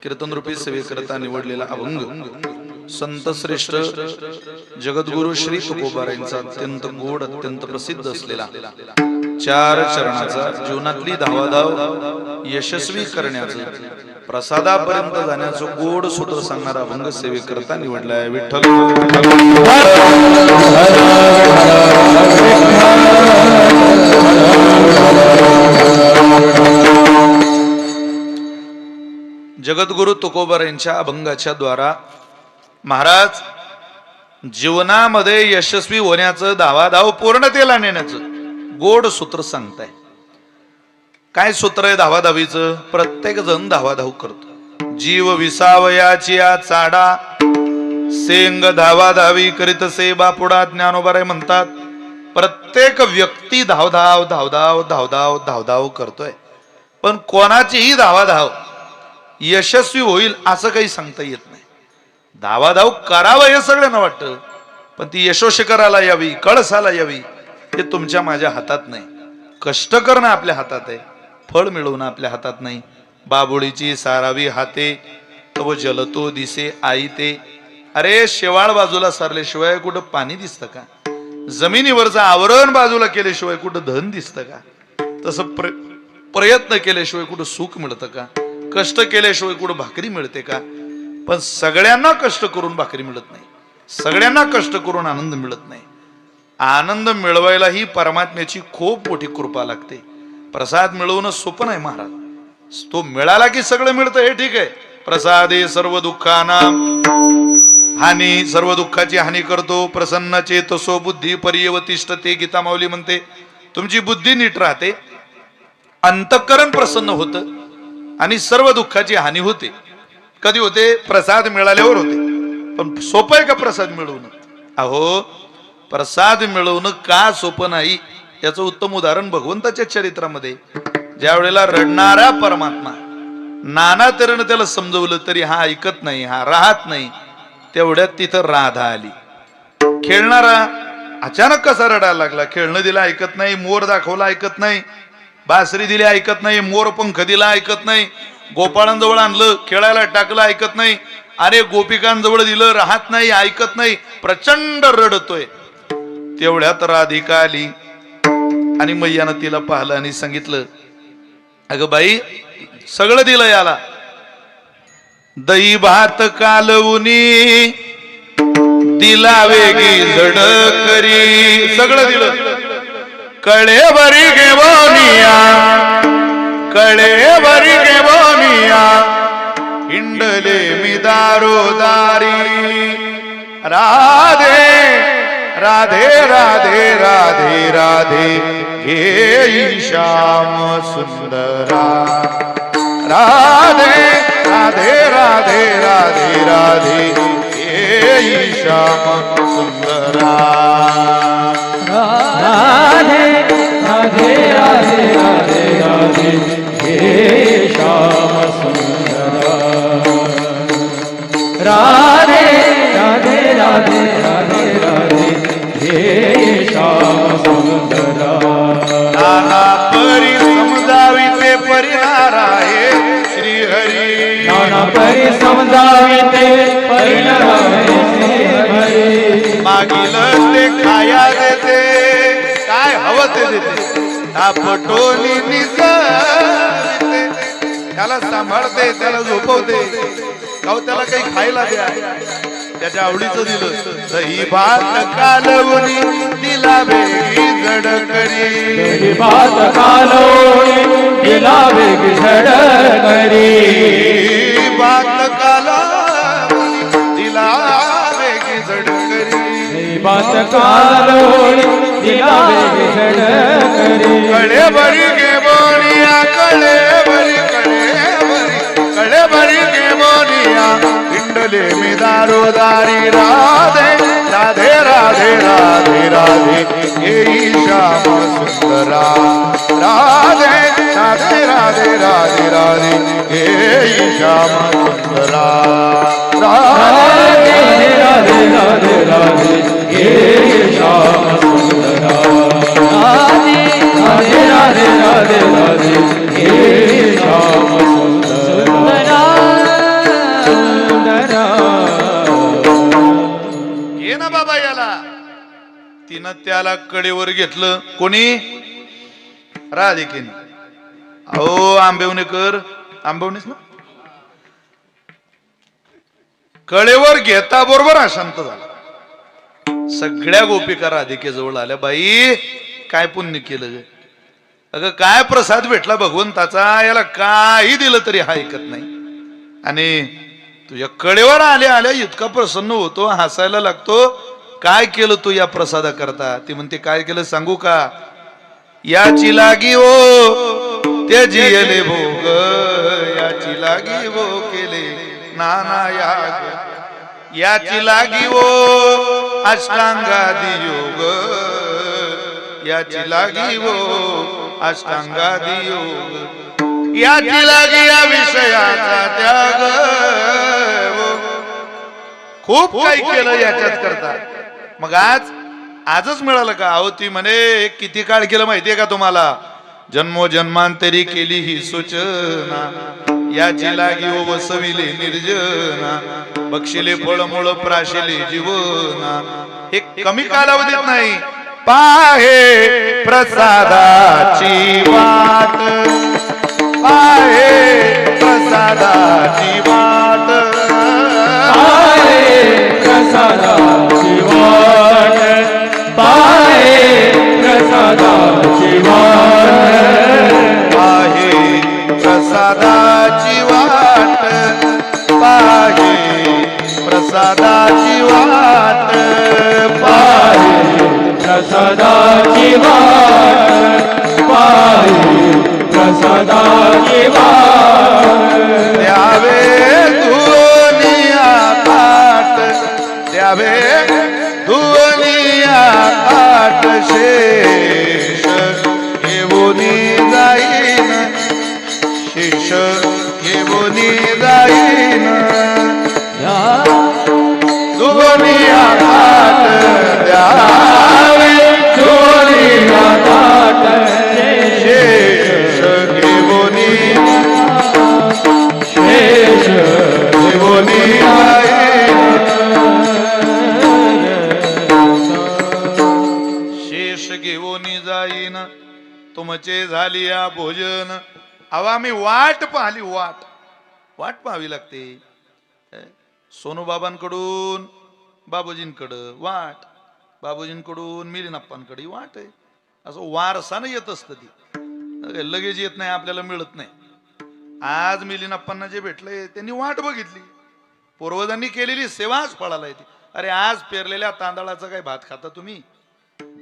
कीर्तन रूपी सेवेकरता निवडलेला अभंग संत श्रेष्ठ जगद्गुरु श्री तुकोबारायांचा अत्यंत गोड अत्यंत प्रसिद्ध असलेला चार चरणाचा जीवनातली धावाधाव यशस्वी करण्याचं प्रसादापर्यंत जाण्याचं गोड सूत्र सांगणारा अभंग सेवेकरता निवडलाय विठ्ठल जगद्गुरु तुकोबारायांच्या अभंगाच्या द्वारा महाराज जीवनामध्ये यशस्वी होण्याचं धावाधाव पूर्णतेला नेण्याचं गोड सूत्र सांगताय. काय सूत्र आहे धावाधावीचं? प्रत्येक जण धावाधाव करतो. जीव विसावयाची या चाडा सेंग धावाधावी करीत से बापुडा ज्ञानोबाराय म्हणतात. प्रत्येक व्यक्ती धावधाव धावधाव धावधाव धावधाव करतोय, पण कोणाचीही धावाधाव यशस्वी होईल असं काही सांगता येत नाही. धावाधाव करावं हे सगळ्यांना वाटतं, पण ती यशोशिखराला यावी, कळसाला यावी हे तुमच्या माझ्या हातात नाही. कष्ट करणं आपल्या हातात आहे, फळ मिळवणं आपल्या हातात नाही. बाबुळीची सारावी हाते तव जलतो दिसे आई ते. अरे शेवाळ बाजूला सारल्याशिवाय कुठं पाणी दिसतं का? जमिनीवरचं आवरण बाजूला केल्याशिवाय कुठं धन दिसतं का? तसं प्रयत्न केल्याशिवाय कुठं सुख मिळतं का? कष्ट केल्याशिवाय कुठं भाकरी मिळते का? पण सगळ्यांना कष्ट करून भाकरी मिळत नाही, सगळ्यांना कष्ट करून आनंद मिळत नाही. आनंद मिळवायला ही परमात्म्याची खूप मोठी कृपा लागते. प्रसाद मिळवणं सोपं नाही महाराज. तो मिळाला की सगळं मिळतं हे ठीक आहे. प्रसादे सर्व दुःखाना हानी, सर्व दुःखाची हानी करतो. प्रसन्न चेतसो बुद्धी पर्यवतिष्ठते गीता माऊली म्हणते. तुमची बुद्धी नीट राहते, अंतःकरण प्रसन्न होतं आणि सर्व दुःखाची हानी होते. कधी होते? प्रसाद मिळाल्यावर होते. पण सोपं आहे का प्रसाद मिळवणं? अहो, प्रसाद मिळवणं का सोपं नाही याचं उत्तम उदाहरण भगवंताच्या चरित्रामध्ये. ज्या वेळेला रडणारा परमात्मा नाना तऱ्हेनं त्याला समजवलं तरी हा ऐकत नाही, हा राहत नाही, तेवढ्यात तिथं राधा आली. खेळणारा अचानक कसा रडायला लागला? खेळणं दिलं ऐकत नाही, मोर दाखवला ऐकत नाही, बासरी दिली ऐकत नाही, मोर पंख दिला ऐकत नाही, गोपाळांजवळ आणलं खेळायला टाकलं ऐकत नाही, अरे गोपिकांजवळ दिलं राहत नाही, ऐकत नाही, प्रचंड रडतोय. तेवढ्यात राधिका आली आणि मैयानं तिला पाहिलं आणि सांगितलं, अगं बाई सगळं दिलं याला, दही भात कालवुनी दिला वेगी जड करी, सगळं दिलं. कळे बरी घेवनिया, कळे बरी घेवनिया, हिंडले मी दारोदारी. राधे राधे राधे राधे राधे घेई श्याम सुंदरा. राधे राधे राधे राधे राधे घेई श्याम सुंदरा. राधे राधे राधे राधे राधे हे श्याम सुंदरा. राधे राधे राधे राधे राधे हे श्याम सुंदरा. नाना परी समजावी ते परिणाराये श्रीहरी. नाना परी समजावी ते परिणाराये श्रीहरी. मागील ते खाया देते, काय हवं ते देते, पटोली निजते, त्याला सांभाळते, त्याला झोपवते, त्याला काही खायला द्या, त्याच्या आवडीचं दिलं. दही भात कालवणी दिला वेगी जड करी. दही भात कालवणी दिला वेगी जड करी. भात कालवणी दिला वेगी जड करी. भात कालवणी दिला वेगी जड करी. कळे बरी घेवनिया, कळे बरी, कळे बरी, कळे बरी घेवनिया, हिंडले मी दारोदारी. राधे राधे राधे राधे राधे घेई श्याम सुंदरा. राधे राधे राधे राधे राधे घेई श्याम सुंदरा. राधे राधे राधे राधे घेई श्याम सुंदरा. राधे राधे राधे राधे राधे घेई श्याम सुंदरा. तिनं त्याला कडेवर घेतलं. कोणी? राधिकेने. अहो आंबेवणेकर, आंबेवणेच ना, कडेवर घेता बरोबर अशांत झाला. सगळ्या गोपिका राधिकेजवळ आल्या. बाई काय पुण्य केलं ग, अगं काय प्रसाद भेटला भगवंताचा, याला काही दिलं तरी हा ऐकत नाही. आणि तुझ्या कडेवर आल्या आल्या इतका प्रसन्न होतो, हसायला लागतो. काय केलं तू या प्रसादा करता? ती म्हणते काय केलं सांगू का? याची लागी ओ ते जियले भोग, याची लागी वो केले नाना याग, याची लागी ओ अष्टांगादी योग, याची लागी वो अष्टांगादी योग, याची लागी या विषयाचा त्याग. खूप काही केलं याच्यात करता. मग आजच मिळालं का? अहो ती म्हणे किती काळ केलं माहितीये का तुम्हाला? जन्मोजन्मांतरी केली ही सूचना, याची लागी ओ वसविले निर्जना, बक्षिले फळमुळ प्राशिले जीवना. हे कमी कालावधीत नाही. पाहे प्रसादाची वाट, पाहे प्रसादाची वाट, पाहे प्रसादाची वाट, पाहे प्रसादाची वाट, पाहे प्रसादाची वाट, पाहे प्रसादाची वाट, पाहे प्रसादाची वाट, पाहे प्रसादाची वाट. द्यावे धुवनिया काट, द्यावे धुवनिया काट, शेष घेऊनी जाईन, शेष घेऊनी जाईन, धुवनिया काट, द्यावे धुवनिया काट, शेष घेऊनी, शेष घेऊनी जाईन, शेष घेऊनी जाईन, तुमचे झाली या भोजन. अवा मी वाट पाहिली, वाट पाहावी लागते. सोनूबाबांकडून बाबूजींकडं वाट, बाबूजींकडून मिलिंदप्पांकडे वाट आहे. असं वारसानं येत असतं. ती लगेच येत नाही, आपल्याला मिळत नाही. आज मिलिंदप्पांना जे भेटलंय त्यांनी वाट बघितली, पूर्वजांनी केलेली सेवाच फळाला येते. अरे आज पेरलेल्या तांदळाचा काय भात खाता तुम्ही?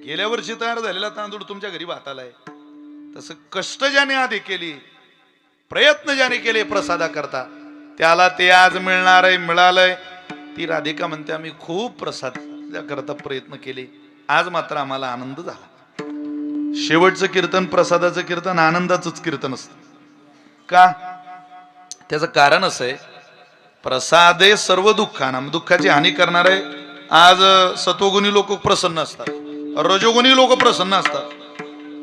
गेल्या वर्षी तयार झालेला तांदूळ तुमच्या घरी भाताला आहे. तसं कष्ट ज्याने आधी केली, प्रयत्न ज्याने केले प्रसादा करता, त्याला ते आज मिळणार आहे, मिळालंय. ती राधिका म्हणते आम्ही खूप प्रसाद करता प्रयत्न केले, आज मात्र आम्हाला आनंद झाला. शेवटचं कीर्तन, प्रसादाचं कीर्तन आनंदाचंच कीर्तन असतं. का? त्याचं कारण असं आहे, प्रसादे सर्व दुःखानां, दुःखाची हानी करणार आहे. आज सत्वगुणी लोक प्रसन्न असतात, रजोगुणी लोक प्रसन्न असतात.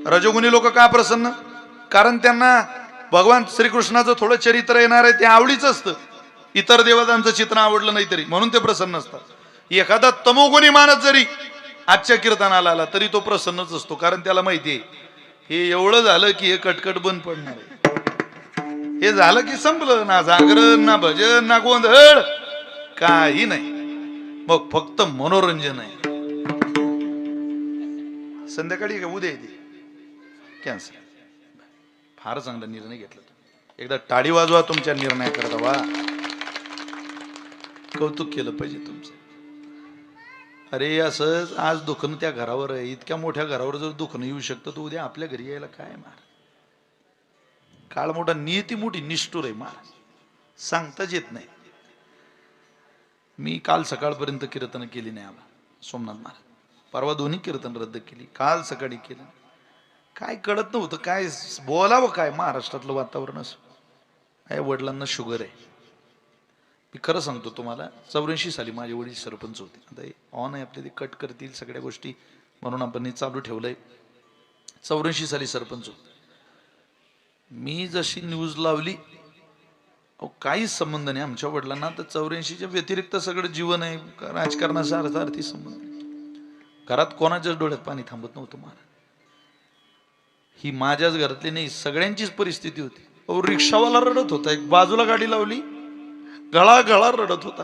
रजोगुणी लोक का प्रसन्न? कारण त्यांना भगवान श्रीकृष्णाचं थोडं चरित्र येणार आहे, ते आवडीच असतं. इतर देवतांचं चित्र आवडलं नाही तरी, म्हणून ते प्रसन्न असतात. एखादा तमोगुणी माणूस जरी आजच्या कीर्तनाला आला तरी तो प्रसन्नच असतो, कारण त्याला माहिती आहे हे एवढं झालं की हे कटकट बंद पडणार आहे. हे झालं की संपलं, ना जागरण, ना भजन, ना गोंधळ, काही नाही. मग फक्त मनोरंजन आहे. संध्याकाळी का उद्या येते कॅन्सल. फार चांगला निर्णय घेतला. एकदा टाळी वाजवा तुमच्या निर्णय करता. वा, कौतुक केलं पाहिजे तुमचं. अरे असंच आज दुखणं त्या घरावर आहे. इतक्या मोठ्या घरावर जर दुखणं येऊ शकतं तर उद्या आपल्या घरी यायला काय मार? काळ मोठा, नियती मोठी, निष्ठुर आहे महाराज, सांगताच येत नाही. मी काल सकाळपर्यंत कीर्तन केली नाही आबा सोमनाथ महाराज. परवा दोन्ही कीर्तन रद्द केली, काल सकाळी केलं. काय कळत नव्हतं, काय बोलावं काय. महाराष्ट्रातलं वातावरण असं आहे. वडिलांना शुगर आहे. मी खरं सांगतो तुम्हाला, 84 साली माझे वडील सरपंच होते. आता ऑन आहे आपले, ते कट करतील सगळ्या गोष्टी म्हणून आपण हे चालू ठेवलंय. 84 साली सरपंच होते. मी जशी न्यूज लावली, काहीच संबंध नाही आमच्या वडिलांना. तर 84च्या व्यतिरिक्त सगळं जीवन आहे, राजकारणाचा अर्थार्थी संबंध. घरात कोणाच्याच डोळ्यात पाणी थांबत नव्हतं महाराज. ही माझ्याच घरातली नाही, सगळ्यांचीच परिस्थिती होती. अहो रिक्षावाला रडत होता, एक बाजूला गाडी लावली, गळा गळा रडत होता.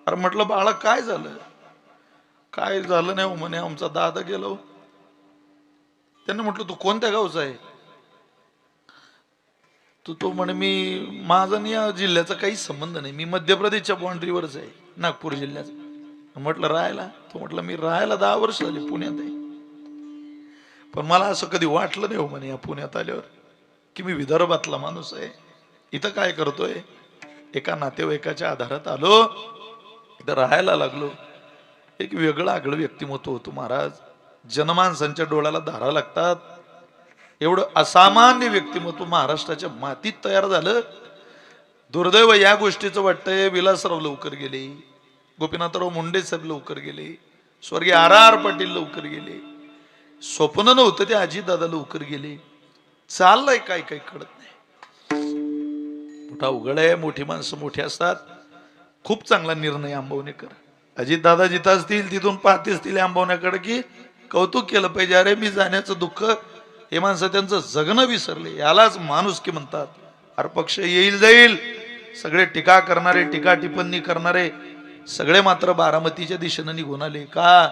अरे म्हटलं बाळा काय झालं? काय झालं नाही हो म्हणे, आमचा दादा गेलो. त्यांनी म्हटलं तू कोणत्या गावचा आहे? तो म्हणे मी माझा आणि या जिल्ह्याचा काही संबंध नाही, मी मध्य प्रदेशच्या बाउंड्रीवरच आहे, नागपूर जिल्ह्याचा. म्हटलं राहायला? तो म्हटलं मी राहायला 10 वर्ष झाली पुण्यात आहे, पण मला असं कधी वाटलं नाही हो म्हणे या पुण्यात आल्यावर की मी विदर्भातला माणूस आहे, इथं काय करतोय. एका नातेवाईकाच्या आधारात आलो, इथं राहायला लागलो. एक वेगळं आगळं व्यक्तिमत्व होतं महाराज. जनमानसांच्या डोळ्याला धारा लागतात एवढं असामान्य व्यक्तिमत्व महाराष्ट्राच्या मातीत तयार झालं. दुर्दैव या गोष्टीचं वाटतंय, विलासराव लवकर गेले, गोपीनाथराव मुंडे साहेब लवकर गेले, स्वर्गीय R.R. पाटील लवकर गेले. स्वप्न नव्हतं ते अजितदादा लवकर गेले. चाललंय काय काय कळत नाही. मोठा उघड आहे, मोठी माणसं मोठी असतात. खूप चांगला निर्णय आंबवणेकर. अजितदादा जिथं असतील तिथून पाहते असतील आंबवण्याकडे की कौतुक केलं पाहिजे. अरे मी जाण्याचं दुःख, हे माणसं त्यांचं जगणं विसरले, यालाच माणुसकी म्हणतात. अरे पक्ष येईल जाईल, सगळे टीका करणारे, टीका टिप्पणी करणारे सगळे मात्र बारामतीच्या दिशेनं निघून आले. का?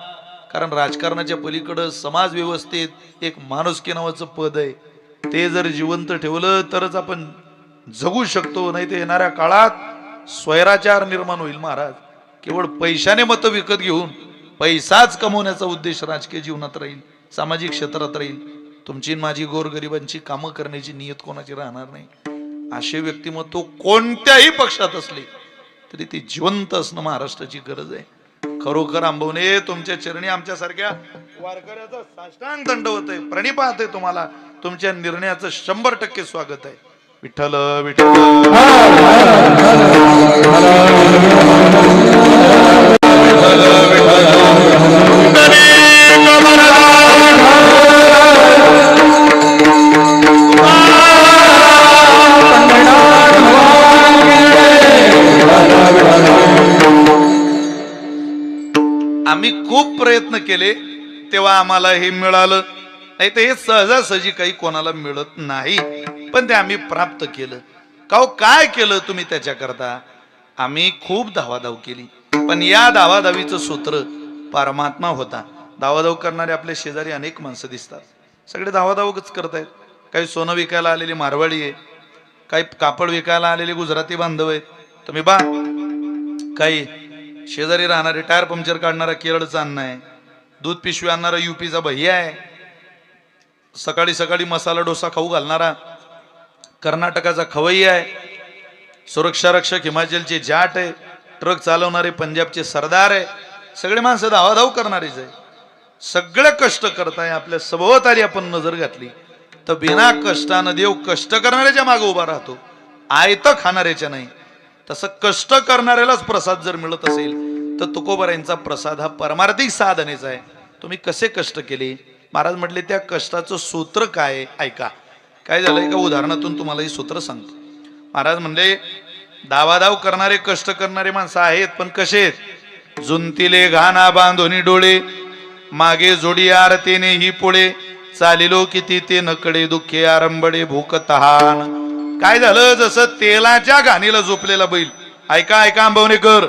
कारण राजकारणाच्या पलीकडं समाज व्यवस्थेत एक माणुसकी नावाचं पद आहे. ते जर जिवंत ठेवलं तरच आपण जगू शकतो, नाही तर येणाऱ्या काळात स्वैराचार निर्माण होईल महाराज. केवळ पैशाने मतं विकत घेऊन पैसाच कमवण्याचा उद्देश राजकीय जीवनात राहील, सामाजिक क्षेत्रात राहील. तुमची माझी गोरगरिबांची कामं करण्याची नियत कोणाची राहणार नाही. असे व्यक्तिमत्व कोणत्याही पक्षात असले तरी ते जिवंत असणं महाराष्ट्राची गरज आहे. खरोखर आंबवणे तुमच्या चरणी आमच्यासारख्या वारकऱ्याचा साष्टांग दंडवत आहे, प्रणिपात आहे तुम्हाला. तुमच्या निर्णयाचं 100% स्वागत आहे. विठ्ठल विठ्ठल आम्ही खूप प्रयत्न केले तेव्हा आम्हाला हे मिळालं, नाही तर हे सहजासहजी काही कोणाला मिळत नाही. पण ते आम्ही प्राप्त केलं. काय केलं तुम्ही त्याच्याकरता? आम्ही खूप धावाधाव केली, पण या धावाधावीचं सूत्र परमात्मा होता. धावाधाव करणारे आपले शेजारी अनेक माणसं दिसतात, सगळे धावाधावच करतायत. काही सोनं विकायला आलेली मारवाडी आहे, काही कापड विकायला आलेले गुजराती बांधव आहेत. तुम्ही बा, काही शेजारी राहणारे टायर पंक्चर काढणारा केरळचा अण्णा आहे, दूध पिशवी आणणारा UPचा भैया आहे, सकाळी सकाळी मसाला डोसा खाऊ घालणारा कर्नाटकाचा खवय्या आहे, सुरक्षा रक्षक हिमाचलचे जाट आहे, ट्रक चालवणारे पंजाबचे सरदार आहे. सगळे माणसं धावाधाव करणारेच आहे, सगळे कष्ट करताय. आपल्या सभोवताली आपण नजर घातली तर बिना कष्टानं देव कष्ट करणाऱ्याच्या मागे उभा राहतो, आयतं खाणाऱ्याच्या नाही. तसं कष्ट करणाऱ्यालाच प्रसाद जर मिळत असेल तर तुकोबारायांचा प्रसाद हा परमार्थिक साधनेचा आहे. तुम्ही कसे कष्ट केले? महाराज म्हटले त्या कष्टाचं सूत्र काय? ऐका, काय झालं एका उदाहरणातून तुम्हाला हे सूत्र सांगतो. महाराज म्हणले धावाधाव करणारे कष्ट करणारे माणसं आहेत, पण कसे आहेत? जुंतीले घाना बांधोनी डोळे, मागे जोडी आरतीने ही पोळे, चालिलो किती ते नकडे दुःखे आरंबडे भूक तहान. काय झालं? जसं तेलाच्या घाणीला झोपलेला बैल, ऐका ऐका आंबवणेकर,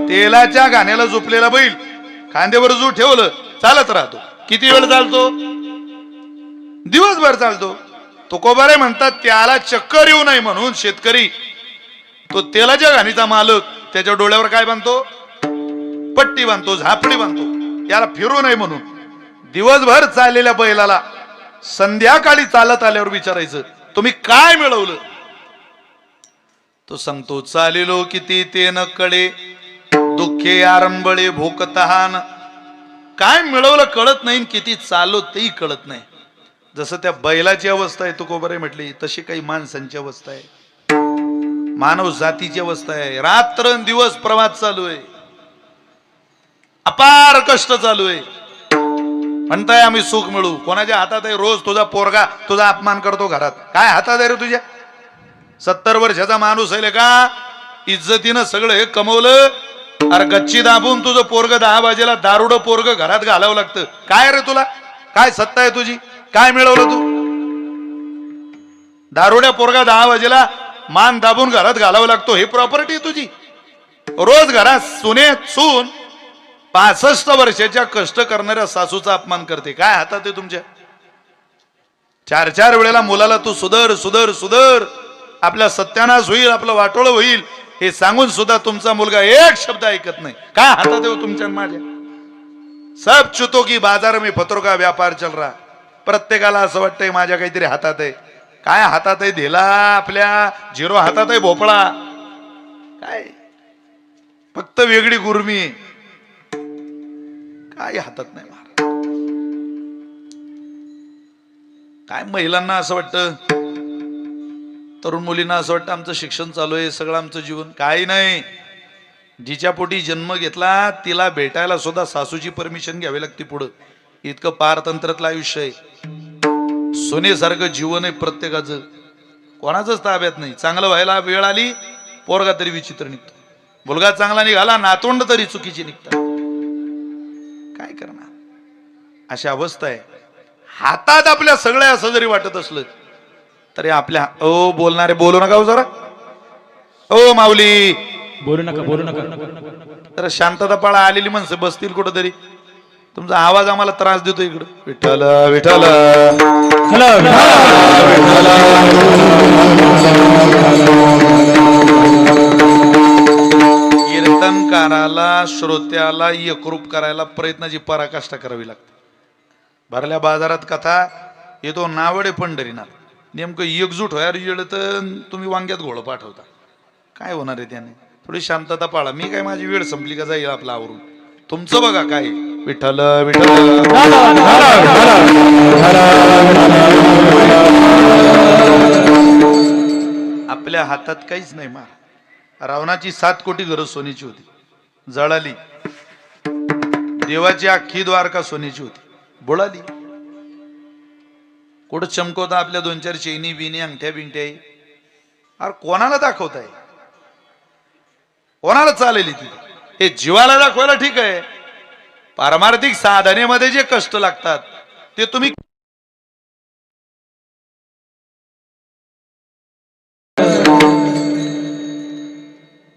तेलाच्या घाण्याला झोपलेला बैल खांद्यावर जो ठेवलं चालत राहतो. किती वेळ चालतो? दिवसभर चालतो. तुकोबारे म्हणतात त्याला चक्कर येऊ नये म्हणून शेतकरी तो तेलाच्या घाणीचा मालक त्याच्या डोळ्यावर काय बांधतो? पट्टी बांधतो, झापडी बांधतो, याला फिरू नये म्हणून. दिवसभर चाललेल्या बैलाला संध्याकाळी चालत आल्यावर विचारायचं तुम्ही काय मिळवलं? तो सांगतो चालिलो किती ते न कळे दुःखे आरंबळे भूक तहान. काय मिळवलं कळत नाही, किती चाललो तेही कळत नाही. जसं त्या बैलाची अवस्था आहे तुकोबारे म्हटली, तशी काही माणसांची अवस्था आहे, मानव जातीची अवस्था आहे. रात्रंदिवस प्रवास चालू आहे, अपार कष्ट चालू आहे. म्हणताय आम्ही सुख मिळू, कोणाच्या हातात आहे? रोज तुझा पोरगा तुझा अपमान करतो घरात, काय हातात आहे रे तुझ्या? 70 वर्षाचा माणूस आहे का, इज्जतीनं सगळं हे कमवलं, अरे गच्ची दाबून तुझं पोरग 10 वाजेला दारुड पोरग घरात घालावं लागतं. काय रे तुला काय सत्ता आहे तुझी? काय मिळवलं तू? दारुड्या पोरगा 10 वाजेला मान दाबून घरात घालावं लागतो, हे प्रॉपर्टी आहे तुझी? रोज घरात सून 65 वर्षाच्या कष्ट करणाऱ्या सासूचा अपमान करते. काय हातात आहे तुमच्या? 4 वेळेला मुलाला तू सुधर सुधर सुधर, आपला सत्यानाश होईल, आपलं वाटोळं होईल हे सांगून सुद्धा तुमचा मुलगा एक शब्द ऐकत नाही. काय हातात आहे तुमच्या माझ्या? सब चुतो की बाजार में फतरो का व्यापार चल रहा. प्रत्येकाला असं वाटतंय माझ्या काहीतरी हातात आहे. काय हातात आहे? धेला आपल्या 0 हातात आहे भोपळा. काय फक्त वेगळी गुरमी, काय हातात नाही. काय महिलांना असं वाटतं, तरुण मुलींना असं वाटतं आमचं शिक्षण चालू आहे, सगळं आमचं जीवन. काही नाही. जिच्या पोटी जन्म घेतला तिला भेटायला सुद्धा सासूची परमिशन घ्यावी लागते पुढं. इतकं पारतंत्रातलं आयुष्य आहे. सोनेसारखं जीवन आहे प्रत्येकाचं, कोणाचंच ताब्यात नाही. चांगलं व्हायला वेळ आली, पोरगा तरी विचित्र निघतो. मुलगा चांगला निघाला, नातवंड तरी चुकीची निघतात. काय करणार? अशी अवस्था आहे. हातात आपल्या सगळ्या असं जरी वाटत असलं तरी आपल्या बोलणारे बोलू नका हो जरा. ओ माऊली बोलू नका. जरा शांतता पाळा. आलेली माणसं बसतील कुठं तरी. तुमचा आवाज आम्हाला त्रास देतो इकडं. विठ्ठल विठ्ठल कीर्तनकाराला श्रोत्याला एकरूप करायला प्रयत्नाची पराकाष्ठा करावी लागते. भरल्या बाजारात कथा येतो नावडे पंढरीनाथ, नेमकं एकजूट व्हायला गेलं तर तुम्ही वांग्यात घोळ पाठवता. काय होणार आहे त्याने? थोडी शांतता पाळा. मी काय माझी वेळ संपली का जाईल आपला आवरून. तुमचं बघा काय. विठ्ठल विठ्ठल आपल्या हातात काहीच नाही. रावणाची 7 कोटी घरं सोन्याची होती, जळाली. देवाची अख्खी द्वारका सोन्याची होती, बुडाली. कुठं चमकवता आपल्या 2-4 चैनी बिनी अंगठ्या बिंगठ्या? अरे कोणाला दाखवताय? कोणाला चालेल ती? हे जीवाला दाखवायला ठीक आहे. पारमार्थिक साधनेमध्ये जे कष्ट लागतात ते तुम्ही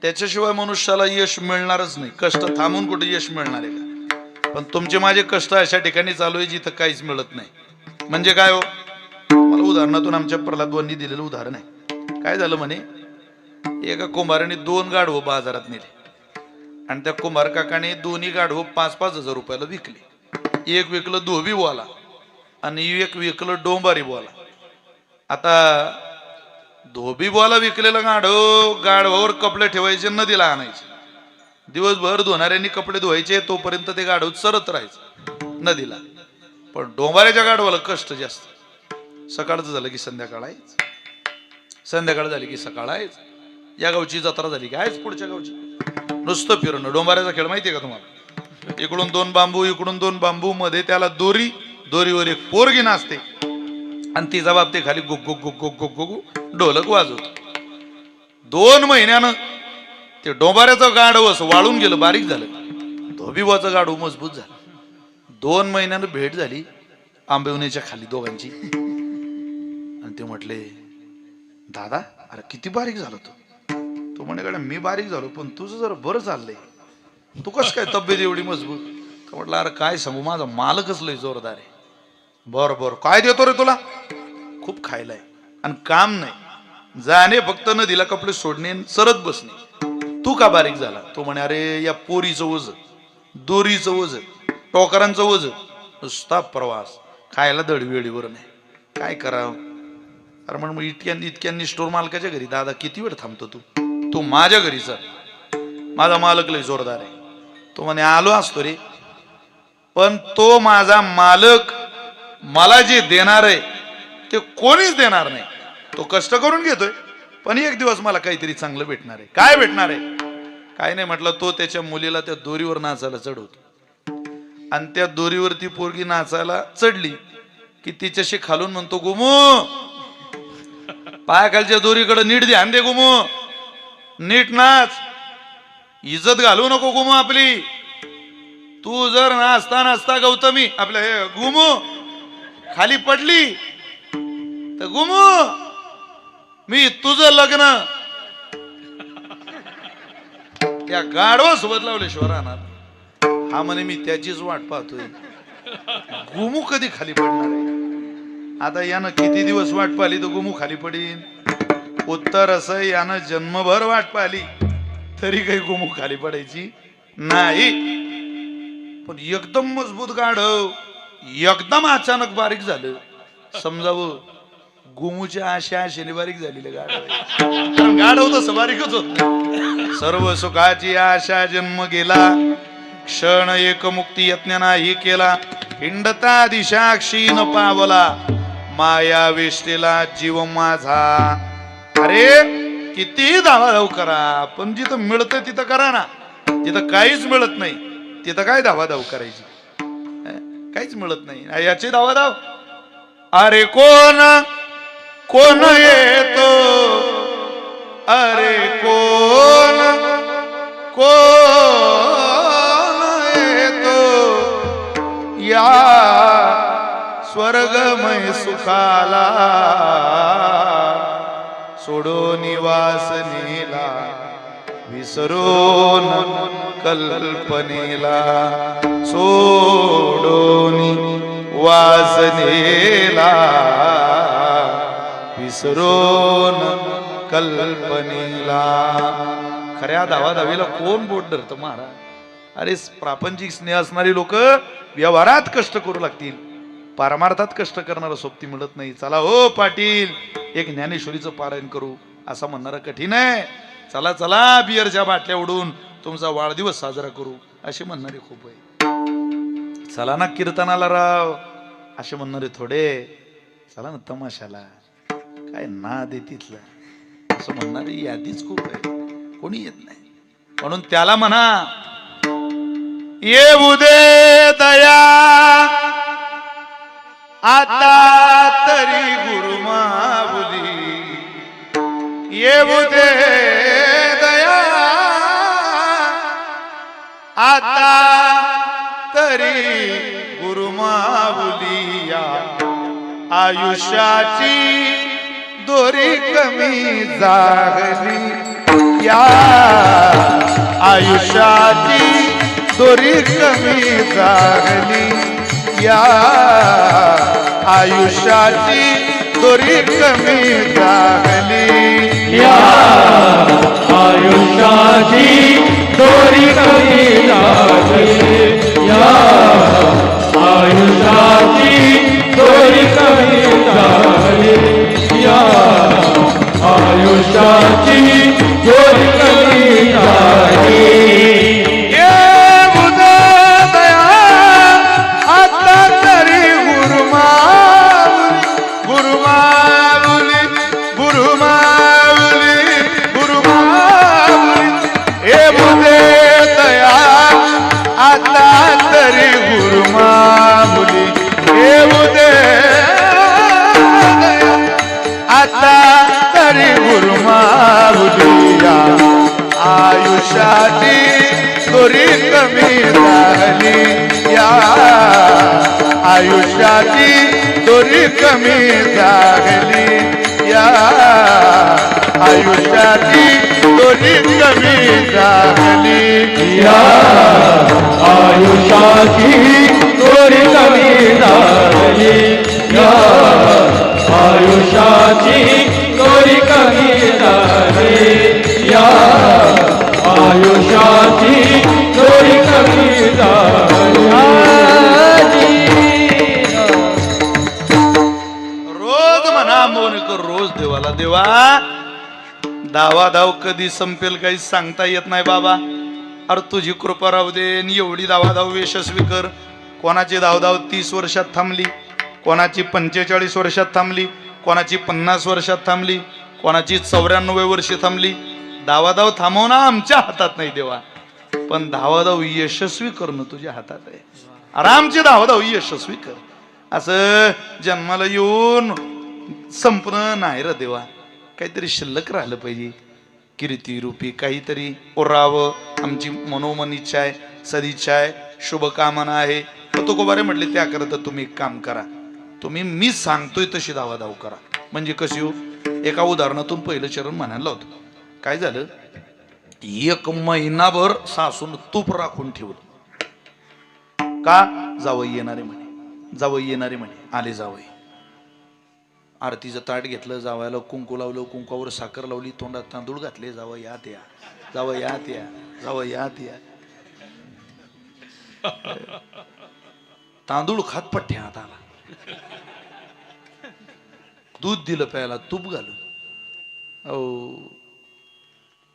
त्याच्याशिवाय मनुष्याला यश मिळणारच नाही. कष्ट थांबून कुठे यश मिळणार आहे का? पण तुमचे माझे कष्ट अशा ठिकाणी चालू आहे जिथं काहीच मिळत नाही. म्हणजे काय हो? मला उदाहरणातून आमच्या प्रल्हादवांनी दिलेलं उदाहरण आहे. काय झालं म्हणे, एका कुंभाराने 2 गाढवं बाजारात नेले आणि त्या कुंभार काकाने दोन्ही गाढवं 5-5 हजार रुपयाला विकले. एक विकलं धोबीवाला आणि एक विकलं डोंबारीवाला. आता धोबीवाला विकलेलं गाढवावर कपडे ठेवायचे, नदीला आणायचे. दिवसभर धुणाऱ्यांनी कपडे धुवायचे, तोपर्यंत ते गाढव चरत राहायचं नदीला. पण डोंबाऱ्याच्या गाढवाला कष्ट जास्त. सकाळचं झालं की संध्याकाळ आहेच, संध्याकाळ झाली की सकाळ आहेच. या गावची जत्रा झाली की आहेच पुढच्या गावची. नुसतं फिरणं. डोंबाऱ्याचा खेळ माहितीये का तुम्हाला? इकडून 2 बांबू, इकडून 2 बांबू, मध्ये त्याला दोरी, दोरीवर एक पोरगी नाचते आणि तिचा बाप ते खाली गुग गुग गुग गुग गुग गुग ढोलक वाजवतो. 2 महिन्यानं ते डोंबाऱ्याचं गाढव असं वाळून गेलं, बारीक झालं. धोबीवाचं गाढव मजबूत झालं. 2 महिन्यानं भेट झाली आंबेवणीच्या खाली दोघांची. आणि ते म्हटले, दादा अरे किती बारीक झालं तो म्हणे, कडे मी बारीक झालो पण तुझं जरा बरं चाललंय, तू कस काय तब्येत एवढी मजबूत? तर म्हटलं अरे काय सांगू, माझा मालकच लय जोरदार आहे. बरं काय देतो रे तुला? खूप खायलाय आणि काम नाही, जाणे फक्त नदीला कपडे सोडणे, सरत बसणे. तू का बारीक झाला? तो म्हणे, अरे या पोरीचं ओझ, दोरीचं ओझ, टोकरांचं ओझ, नुसता प्रवास, खायला दडवेळीवर नाही, काय करावं? अरे मग इतक्यांनी स्टोर मालकाच्या घरी दादा किती वेळ थांबतो तू माझ्या घरी चल, माझा मालक लय जोरदार आहे. तो म्हणे आलो असतो रे, पण तो माझा मालक मला जे देणार आहे ते कोणीच देणार नाही. तो कष्ट करून घेतोय पण एक दिवस मला काहीतरी चांगलं भेटणार आहे. काय भेटणार आहे? काय नाही म्हटलं. तो त्याच्या मुलीला त्या दोरीवर नाचायला चढवतो आणि त्या दोरीवर ती पोरगी नाचायला चढली की तिच्याशी खालून म्हणतो, गुमू पायाखालच्या दोरीकडे नीट ध्यान दे, गुमू नीट नाच. इज्जत घालू नको गुमू आपली. तू जर नाचता नाचता गौतमी आपलं हे गुमू खाली पडली तर गुमू मी तुझं लग्न त्या गाढवा सोबत लावल्याशिवाय राहणार. हा म्हणे मी त्याचीच वाट पाहतोय. गुमू कधी खाली पडणार आहे? आता यानं किती दिवस वाट पाहिली तर गुमू खाली पडीन? उत्तर असं, यानं जन्मभर वाट पाहिली तरी काही गुमू खाली पडायची नाही. पण एकदम मजबूत गाढव एकदम अचानक बारीक झालं समजावं. गुमूच्या आशेने बारीक झालेलं गाढव. कारण गाढव तसं बारीकच होत नाही. सर्व सुखाची आशा जन्म गेला, क्षण एक मुक्ती यत्न नाही केला. हिंडता दिशा क्षीण पावला, माया वेष्टेला जीव माझा. अरे किती धावाधाव करा, पण जिथं मिळतं तिथं करा ना. जिथं काहीच मिळत नाही तिथं काय धावाधाव करायची? काहीच मिळत नाही याची धावाधाव. अरे कोण कोण येतो, अरे कोण कोण येतो या स्वर्गमय सुखाला. सोडो निवास नेला विसरून कल्पनेला. सोडोनी वासनेला विसरून कल्पनेला. खऱ्या धावाधावीला कोण बोट धरतं महाराज? अरे प्रापंचिक स्नेह असणारी लोक व्यवहारात कष्ट करू लागतील, पारमार्थात कष्ट करणारा सोबती मिळत नाही. चला हो पाटील एक ज्ञानेश्वरीचं पारायण करू असं म्हणणारं कठीण आहे. चला चला बियरच्या बाटल्या उडून तुमचा वाढदिवस साजरा करू असे म्हणणारे खूप आहे. चला ना कीर्तनाला राव असे म्हणणारे थोडे. चला ना तमाशाला, काय नाद आहे तिथला असं म्हणणारी यादीच खूप आहे. कोणी येत नाही. म्हणून त्याला म्हणा येऊ दे दया आता तरी गुरु माऊली. येऊ दे दया आता तरी गुरु माऊली. या आयुष्याची दोरी कमी जागली, या आयुष्याची दोरी कमी जागली. या आयुष्याची दोरी कमी जागली. या आयुष्याची दोरी कमी लागली. या आयुष्याची दोरी कमी लागली. या आयुष्याची दोरी कमी लागली. आयुष्याची दोरी कमी झाली. या आयुष्याची दोरी कमी झाली. या आयुष्याची दोरी कमी झाली. या आयुष्याची दोरी कमी झाली. या आयुष्याची दोरी कमी झाली. या आयुष्याची दोरी कमी झाली. रोज म्हणा मौन कर रोज देवाला. देवा धावाधाव कधी संपेल काही सांगता येत नाही बाबा. अरे तुझी कृपा राहू दे. एवढी धावाधाव यशस्वी कर. कोणाची धावधाव 30 वर्षात थांबली, कोणाची 45 वर्षात थांबली, कोणाची 50 वर्षात थांबली, कोणाची 94 वर्षे थांबली. धावाधाव थांबवणं आमच्या हातात नाही देवा, पण धावाधाव यशस्वी करणं तुझ्या हातात आहे. आरामची धावाधाव यशस्वी कर. असं जन्माला येऊन संपणं नाही रे देवा. काहीतरी शिल्लक राहिलं पाहिजे. कीर्ती रूपी काहीतरी उरावं आमची मनोमन इच्छा आहे, सदिच्छा आहे, शुभकामना आहे. तुकोबारे म्हटले त्याकरता तुम्ही एक काम करा, तुम्ही मी सांगतोय तशी धावाधाव करा. म्हणजे कशी हो, एका उदाहरणातून पहिलं चरण म्हणायला होतं. काय झालं, 1 महिनाभर सासून तूप राखून ठेवलं. का? जावई येणारे म्हणे, जावई येणारे म्हणे. आले जावई, आरतीचं ताट घेतलं, जावयाला कुंकू लावलं, कुंकावर साखर लावली, तोंडात तांदूळ घातले. जावई यात या, जावई यात या, जावई यात या. तांदूळ खात पठ्ठ्या हात आला. दूध दिलं प्यायला, तूप घालून.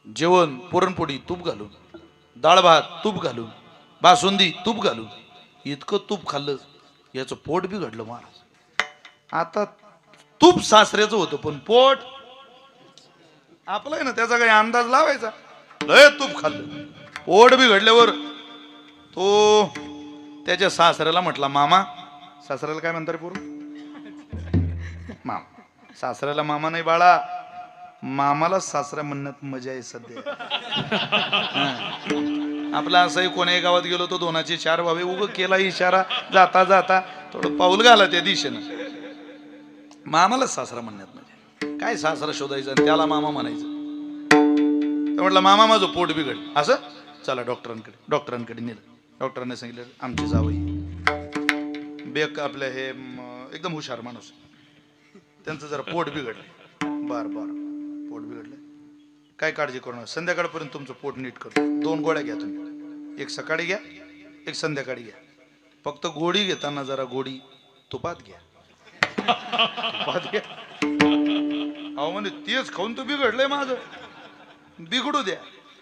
जेवण पुरणपोळी तूप घालून, डाळ भात तूप घालून, बासुंदी तूप घालून. इतकं तूप खाल्लं याचं पोट बिघडलं महाराज. आता तूप सासऱ्याचं होतं, पण पोट आपलं आहे ना, त्याचा काही अंदाज लावायचा. लय तूप खाल्लं, पोट बिघडल्यावर तो त्याच्या सासऱ्याला म्हटला, मामा. सासऱ्याला काय म्हणतात पोर? मामा. सासऱ्याला मामा नाही बाळा, मामाला सासरा म्हणण्यात मजा आहे सध्या. आपला असंही कोण्याही गावात गेलो तो 2चे 4 व्हावे, उग केला इशारा जाता जाता थोडं पाऊल घाला त्या दिशेनं. मामाला सासरा म्हणण्यात मजा. काय सासरा शोधायचं आणि त्याला मामा म्हणायचं. म्हटलं मामा माझं पोट बिघड. असं चला डॉक्टरांकडे. डॉक्टरांकडे नेलं. डॉक्टरांनी सांगितलं आमची जावई बेक आपल्या हे एकदम हुशार माणूस, त्यांचं जरा पोट बिघडलं. बर पोट बिघडलं, काय काळजी करू नका, संध्याकाळपर्यंत तुमचं पोट नीट करतो. 2 गोळ्या घ्या तुम्ही, एक सकाळी घ्या, एक संध्याकाळी घ्या. फक्त गोळी घेताना जरा गोळी तुपात घ्या. तुपात घ्या. अहो म्हणजे तेच खाऊन तर बिघडलंय माझं, बिघडू द्या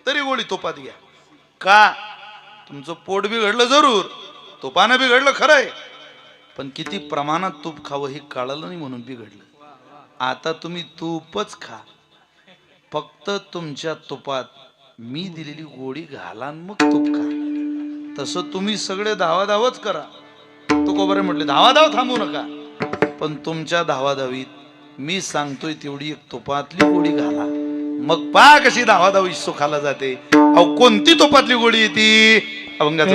तरी गोळी तुपात घ्या. का? तुमचं पोट बिघडलं जरूर, तुपानं बिघडलं खरंय, पण किती प्रमाणात तूप खावं हे कळलं नाही म्हणून बिघडलं. आता तुम्ही तूपच खा, फक्त तुमच्या तुपात मी दिलेली गोळी घाला आणि मग तूप खा. तसं तुम्ही सगळे धावाधावच करा. तुकोबारे म्हटले धावाधाव थांबू नका, पण तुमच्या धावाधावीत मी सांगतोय तेवढी एक तुपातली गोळी घाला, मग पहा कशी धावाधावी सुखाला जाते. अहो कोणती तुपातली गोळी येते? अभंगाचं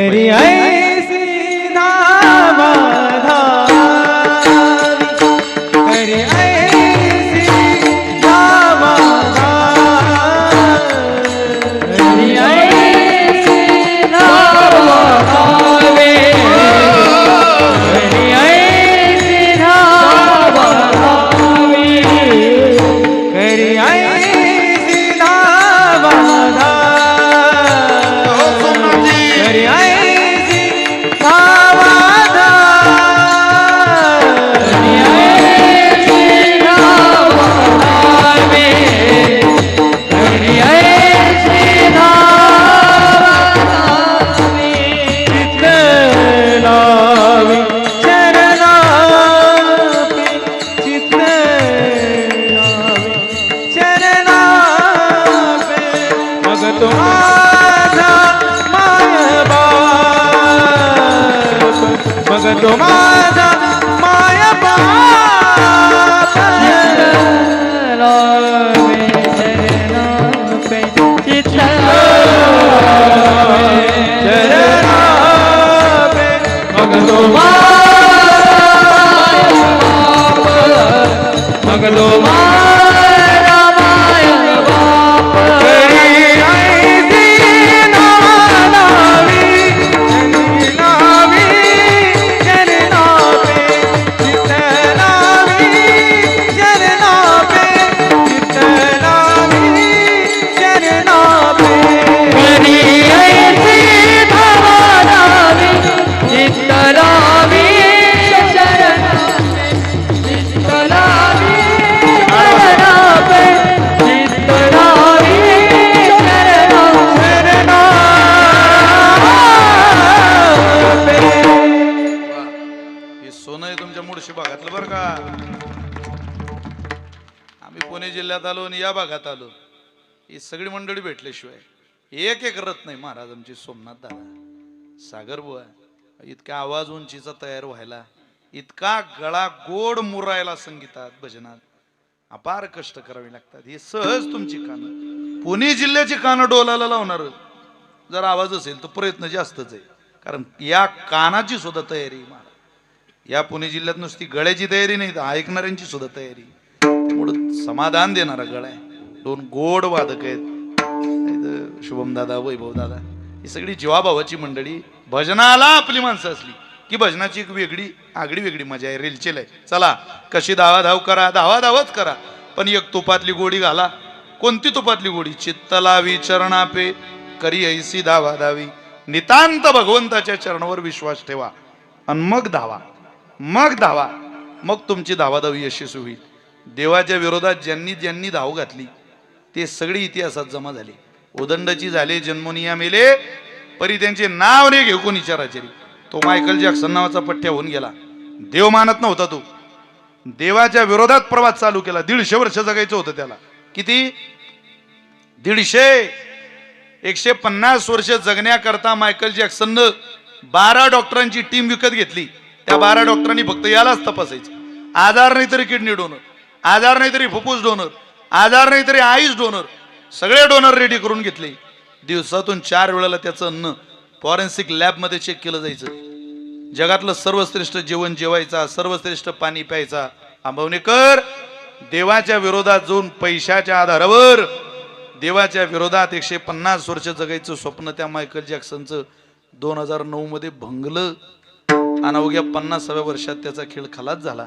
आलो आणि या भागात आलो, ही सगळी मंडळी भेटल्याशिवाय एक रत नाही. महाराज आमची सोमनाथ दादा, सागर बुवा, इतका आवाज उंचीचा तयार व्हायला, इतका गळा गोड मुरायला संगीतात भजनात अपार कष्ट करावे लागतात. हे सहज तुमची कानं, पुणे जिल्ह्याची कानं डोलाला लावणार जर आवाज असेल तर प्रयत्न जास्तच आहे, कारण या कानाची सुद्धा तयारी आहे मला. या पुणे जिल्ह्यात नुसती गळ्याची तयारी नाही तर ऐकणाऱ्यांची सुद्धा तयारी. त्यामुळं समाधान देणारा गळा आहे. दोन गोड वादक आहेत, शुभम दादा, वैभव दादा, ही सगळी जीवाभावाची मंडळी. भजनाला आपली माणसं असली की भजनाची एक वेगळी आगळी वेगळी मजा आहे, रेलचेल आहे. चला कशी धावाधाव करा, धावाधावच करा, पण एक तुपातली गोडी घाला. कोणती तुपातली गोडी? चित्तला विचरणा पे करी ऐसी धावाधावी, नितांत भगवंताच्या चरणावर विश्वास ठेवा आणि मग धावा, मग धावा, मग तुमची धावाधावी यशस्वी होईल. देवाच्या विरोधात ज्यांनी ज्यांनी धाव घातली ते सगळे इतिहासात जमा झाले. उदंडची झाले जन्मोनिया मेले, परी त्यांचे नाव नाही घेऊ कोणी चराचरी. तो मायकल जॅक्सन नावाचा पठ्ठ्या होऊन गेला. देव मानत नव्हता तो, देवाच्या विरोधात प्रवास चालू केला. 150 वर्ष जगायचं होतं त्याला. किती? 150. 150 वर्ष जगण्याकरता मायकल जॅक्सननं 12 डॉक्टरांची टीम विकत घेतली. त्या 12 डॉक्टरांनी फक्त यालाच तपासायचं. आजार नाही तरी किडनी डोनर, आजार नाही तरी फुफ्फुस डोनर, आजार नाही तरी आईस डोनर, सगळे डोनर रेडी करून घेतले. दिवसातून 4 वेळेला त्याचं अन्न फॉरेन्सिक लॅबमध्ये चेक केलं जायचं. जगातलं सर्वश्रेष्ठ जेवण जेवायचा, सर्वश्रेष्ठ पाणी प्यायचा. आंबवणेकर देवाच्या विरोधात जाऊन पैशाच्या आधारावर देवाच्या विरोधात 150 वर्ष जगायचं स्वप्न त्या मायकल जॅक्सनचं 2009 मध्ये भंगलं आणि अवघ्या 50व्या वर्षात त्याचा खेळ खलास झाला.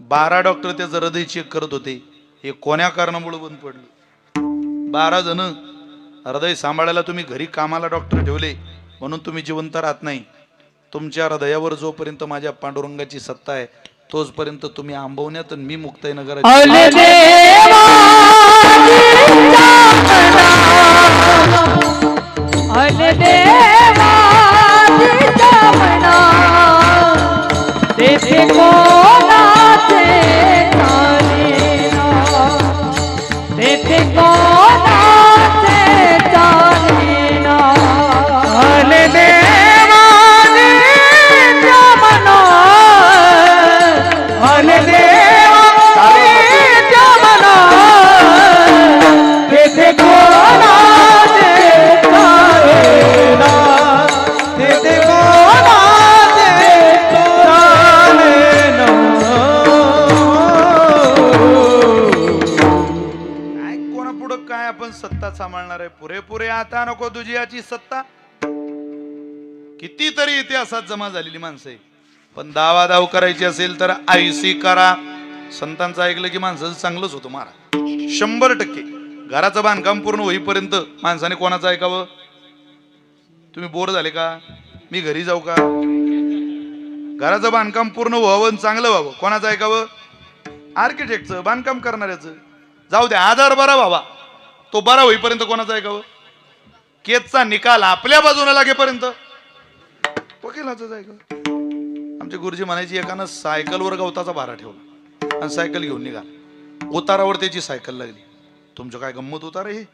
12 डॉक्टर त्याचं हृदय चेक करत होते. हे कोण्या कारणामुळे बंद पडलं? 12 जण हृदय सांभाळायला तुम्ही घरी कामाला डॉक्टर ठेवले म्हणून तुम्ही जिवंत राहत नाही. तुमच्या हृदयावर जोपर्यंत माझ्या पांडुरंगाची सत्ता आहे तोचपर्यंत तुम्ही आंबवण्यात आणि मी मुक्ताईनगरात. सत्ता सांभाळणार आहे? पुरेपुरे आता नको तुझी याची सत्ता. कितीतरी इतिहासात जमा झालेली माणसं आहे. पण दावादाव करायची असेल तर आयसी करा. संतांचं ऐकलं की माणसाचं चांगलंच होतं महाराज. 100%. घराचं बांधकाम पूर्ण होईपर्यंत माणसाने कोणाचं ऐकावं? तुम्ही बोर झाले का? मी घरी जाऊ का? घराचं बांधकाम पूर्ण व्हावं, चांगलं व्हावं, कोणाचं ऐकावं? आर्किटेक्टचं, बांधकाम करणाऱ्याचं. जाऊ द्या, आधार बरा व्हावा, तो बरा होईपर्यंत कोणाचं ऐकावं? केसचा निकाल आपल्या बाजूला लागेपर्यंत वकिलाचं ऐकावं. आमचे गुरुजी म्हणायची, एकानं सायकलवर गवताचा भारा ठेवला आणि सायकल घेऊन निघाला. उतारावर त्याची सायकल लागली. तुमचं काय गंमत उतार हे?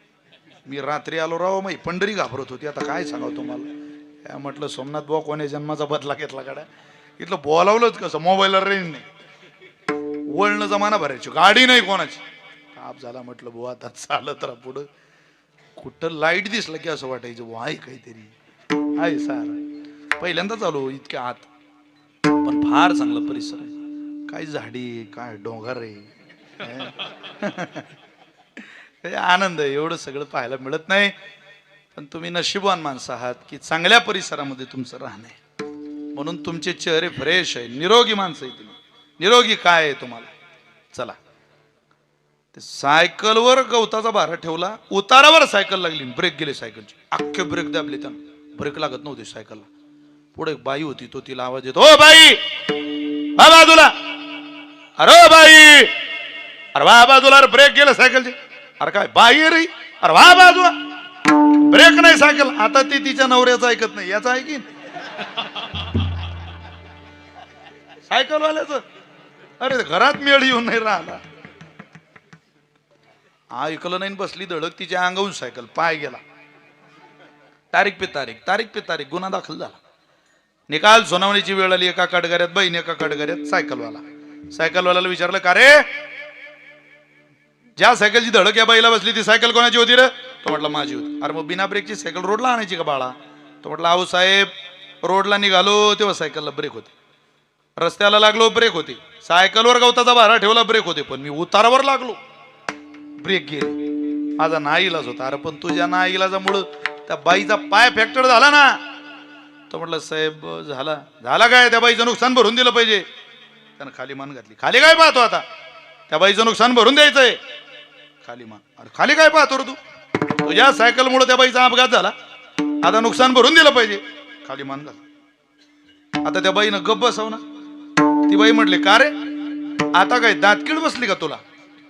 मी रात्री आलो राव, मग पंढरी घाबरत होती. आता काय सांगावं तुम्हाला? म्हटलं सोमनाथ भाऊ कोण्या जन्माचा बदला घेतला गाड्या? इथलं बोलावलंच कसं? मोबाईलला रेंज नाही, वळणं जमाना भरायची, गाडी नाही कोणाची. ताप झाला. म्हटलं भाऊ आता चालत राहा पुढं. कुठं लाईट दिसलं की असं वाटायचं भाऊ आहे काहीतरी आहे. सार पहिल्यांदा चालू इतक्या आत, पण फार चांगला परिसर आहे. काय झाडी, काय डोंगर आहे, आनंद आहे. एवढं सगळं पाहायला मिळत नाही. पण तुम्ही नशीबवान माणसं आहात की चांगल्या परिसरामध्ये तुमचं राहणं आहे, म्हणून तुमचे चेहरे फ्रेश आहे. निरोगी माणसं आहे तुम्ही. निरोगी काय आहे तुम्हाला? चला, ते सायकलवर गवताचा भारा ठेवला, उतारावर सायकल लागली, ब्रेक गेले सायकलचे. अख्खे ब्रेक दाबले, त्यानं ब्रेक लागत नव्हते सायकलला. पुढे एक बाई होती, तो तिला आवाज येतो, ओ बाई वा बाजूला, अरे बाई, अरे वा बाजूला, अरे ब्रेक गेले सायकलचे. अरे काय बाई रे, अरे वा बाजूला, ब्रेक नाही सायकल. आता ती तिच्या नवऱ्याचं ऐकत नाही, याचं ऐकीन सायकलवाल्याचं. अरे घरात मेळ येऊन नाही राहिला, ऐकलं नाही, बसली धडक तिच्या अंगावून सायकल, पाय गेला. तारीख पे तारीख, तारीख पे तारीख, गुन्हा दाखल झाला. निकाल सुनावणीची वेळ आली. एका कटगऱ्यात बहीण, एका कटगऱ्यात सायकलवाला. सायकलवाल्याला विचारलं, का रे, ज्या सायकलची धडक या बाईला बसली ती सायकल कोणाची होती रे? तो म्हटला माझी होती. अरे मग बिना ब्रेकची सायकल रोडला आणायची का बाळा? तो म्हटला अहो साहेब, रोडला निघालो तेव्हा सायकलला ब्रेक होते, रस्त्याला लागलो ब्रेक होते, सायकलवर गवताचा भारा ठेवला ब्रेक होते, पण मी उतारावर लागलो ब्रेक गेले. माझा नाईलाज होता. अरे पण तुझ्या नाईलाजामुळं त्या बाईचा पाय फ्रॅक्चर झाला ना. तो म्हटलं साहेब झाला झाला काय, त्या बाईचं नुकसान भरून दिलं पाहिजे. त्यानं खाली मान घातली. खाली काय पाहतो आता, त्या बाईचं नुकसान भरून द्यायचंय. खाली मान. अरे खाली काय पाहतो रे तू, तुझ्या सायकलमुळे त्या बाईचा अपघात झाला, आता नुकसान भरून दिलं पाहिजे. खाली मान घाल. आता त्या बाईनं गप्प बसाव ना. ती बाई म्हटली का रे, आता काय दातकीड बसली का तुला?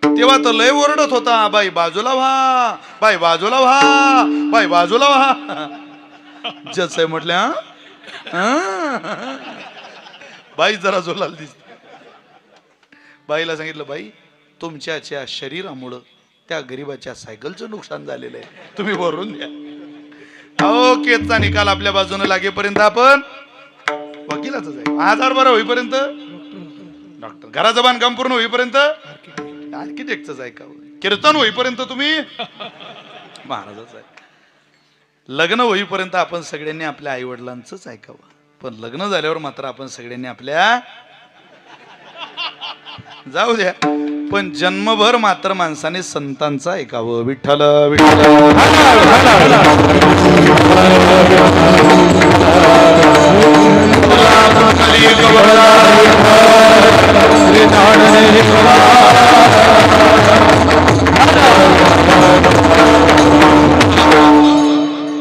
तेव्हा तर लय ओरडत होता, बाई बाजूला व्हा, बाई बाजूला व्हा, बाई बाजूला व्हा. जज साहेब म्हटले बाई जरा झोलाल दिसते. बाईला सांगितलं बाई तुमच्या शरीरामुळं त्या गरीबाच्या सायकलचं नुकसान झालेलं आहे, तुम्ही भरून द्या. अहो केसचा निकाल आपल्या बाजूने लागेपर्यंत आपण वकिलाच आहे. आजार बरा होईपर्यंत डॉक्टर, घराचं बांधकाम पूर्ण होईपर्यंत आर्किटेक्टच ऐकावं, कीर्तन होईपर्यंत तुम्ही महाराजाच आहे. लग्न होईपर्यंत आपण सगळ्यांनी आपल्या आई वडिलांचंच ऐकावं, पण लग्न झाल्यावर मात्र आपण सगळ्यांनी आपल्या जाऊ द्या, पण जन्मभर मात्र माणसाने संतांचं ऐकावं. विठ्ठल विठ्ठल.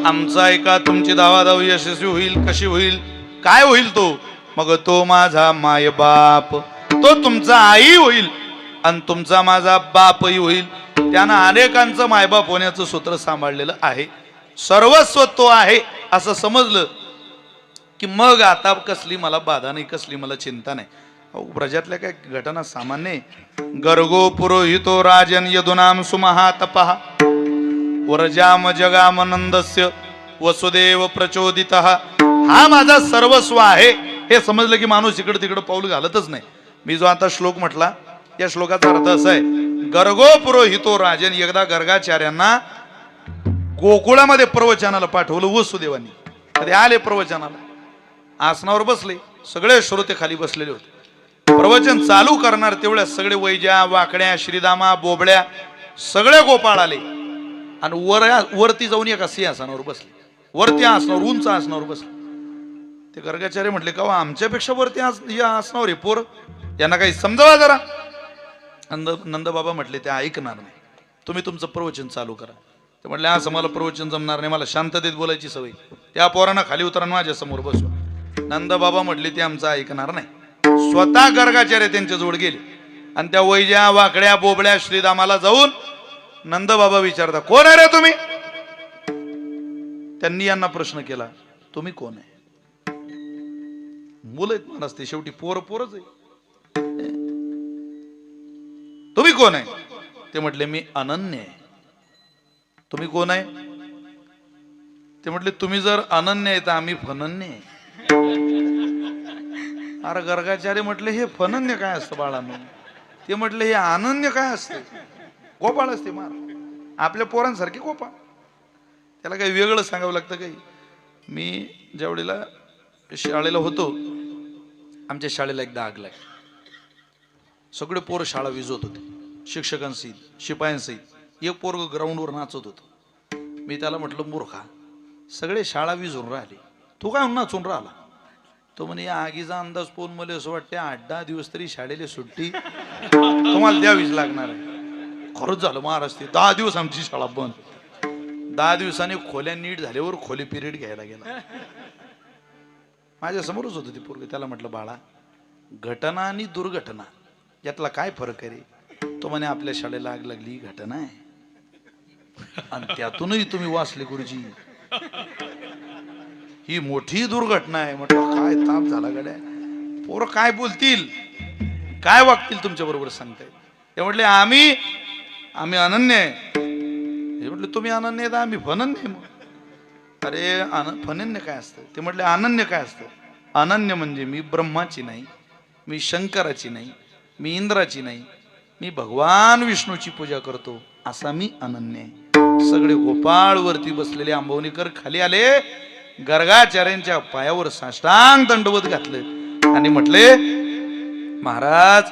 आमचा ऐका, तुमची धावाधाव यशस्वी होईल. कशी होईल, काय होईल तो? मग तो माझा माय बाप, तो तुमचा आई होईल आणि तुमचा माझा बापही होईल. त्यानं अनेकांचं मायबाप होण्याचं सूत्र सांभाळलेलं आहे. सर्वस्व तो आहे असं समजलं की मग आता कसली मला बाधा नाही, कसली मला चिंता नाही. ब्रजातल्या काय घटना सामान्य. गर्गो पुरोहितो राजन यदुनाम सुमहातपः वरजाम जगामनंदस्य वसुदेव प्रचोदितः. हा माझा सर्वस्व आहे हे समजलं की माणूस इकडं तिकडं पाऊल घालतच नाही. मी जो आता श्लोक म्हटला, या श्लोकाचा अर्थ असा आहे, गर्गो पुरोहितो राजन. एकदा गर्गाचार्यांना गोकुळामध्ये प्रवचनाला पाठवलं वसुदेवांनी. कधी आले प्रवचनाला, आसनावर बसले, सगळे श्रोते खाली बसलेले होते. प्रवचन चालू करणार तेवढ्या सगळे वैज्या वाकड्या श्रीदामा बोबड्या सगळे गोपाळ आले आणि वरती जाऊन एका सिंहासनावर बसले. वरती आसनावर, उंच आसनावर बसले. ते गर्गाचार्य म्हटले का आमच्यापेक्षा वरती या आसनावर आहे पोर, यांना काही समजावा जरा. नंदबाबा म्हटले ते ऐकणार नाही, तुम्ही तुमचं प्रवचन चालू करा. ते म्हटले असं मला प्रवचन जमणार नाही, मला शांततेत बोलायची सवय. त्या पोरांना खाली उतरा माझ्या समोर बसवा. नंदबाबा म्हटले ते आमचं ऐकणार नाही. स्वतः गर्गाचार्य त्यांच्या जवळ गेले आणि त्या वैज्या वाकड्या बोबड्या श्रीदामाला जाऊन नंदबाबा विचारता, कोण आहे रे तुम्ही? त्यांनी यांना प्रश्न केला, तुम्ही कोण आहे? मुलं आहेत महाराज, ते शेवटी पोरच आहे. तुम्ही कोण आहे? ते म्हटले मी अनन्य आहे. तुम्ही कोण आहे? ते म्हटले तुम्ही जर अनन्य आहे तर आम्ही फनन्य आहे. अरे गर्गाचार्य म्हटले हे फनन्य काय असतं बाळांनो? ते म्हटले हे अनन्य काय असते? गोपाळ असते मार, आपल्या पोरांसारखे गोपाळ. त्याला काही वेगळं सांगावं लागतं काही. मी ज्यावेळेला शाळेला होतो, आमच्या शाळेला एकदा आग लागली. सगळे पोरं शाळा विझवत होते, शिक्षकांसहित शिपायांसहित. एक पोरग ग्राउंडवर नाचत होतं. मी त्याला म्हटलं मूर्खा, सगळे शाळा विझून राहिले, तू काय नाचून राहिला? तो म्हणे या आगीचा अंदाज पोन मला असं वाटते 8-10 दिवस तरी शाळेला सुट्टी तुम्हाला द्यावीच लागणार आहे. खरंच झालं महाराज, ते 10 दिवस आमची शाळा बंद. 10 दिवसांनी खोल्या नीट झाल्यावर खोली पिरियड घ्यायला गेला. माझ्या समोरच होतं ते पोरग. त्याला म्हटलं बाळा, घटना आणि दुर्घटना यातला काय फरक आहे रे? तो म्हणे आपल्या शाळेला आग लागली घटना आहे आणि त्यातूनही तुम्ही वाचले गुरुजी, ही मोठी दुर्घटना आहे. म्हटलं काय ताप झाला गड्या, पोरं काय बोलतील, काय वागतील तुमच्या बरोबर सांगताय. ते म्हटले आम्ही अनन्य आहे. हे म्हटले तुम्ही अनन्य आहे तर आम्ही फनन्य आहे. मग अरे फनन्य काय असतं? ते म्हटले अनन्य काय असतं? अनन्य म्हणजे मी ब्रह्माची नाही, मी शंकराची नाही, मी इंद्राची नाही, मी भगवान विष्णूची पूजा करतो, असा मी अनन्य आहे. सगळे गोपाळ वरती बसलेले आंबवणीकर खाली आले, गर्गाचार्यांच्या पायावर साष्टांग दंडवत घातलं आणि म्हटले, महाराज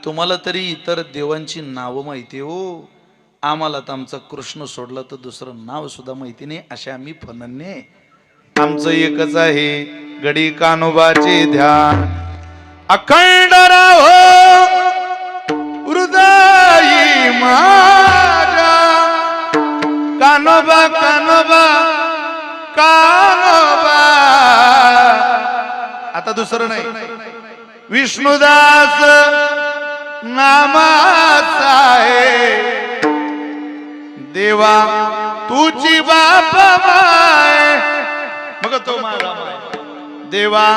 तुम्हाला तरी इतर देवांची नावं माहिती हो, आम्हाला तर आमचा कृष्ण सोडला तर दुसरं नाव सुद्धा माहिती नाही, अशा आम्ही फनन्ने, आमचं एकच आहे गडी कानोबाचे ध्यान, अखंड राहो हृदयी माझ्या, कानोबा कानोबा कानोबा. आता दुसरं नाही, विष्णुदास नामाचा आहे, देवा तुझी बाप माय, मग तो माझा माय, देवा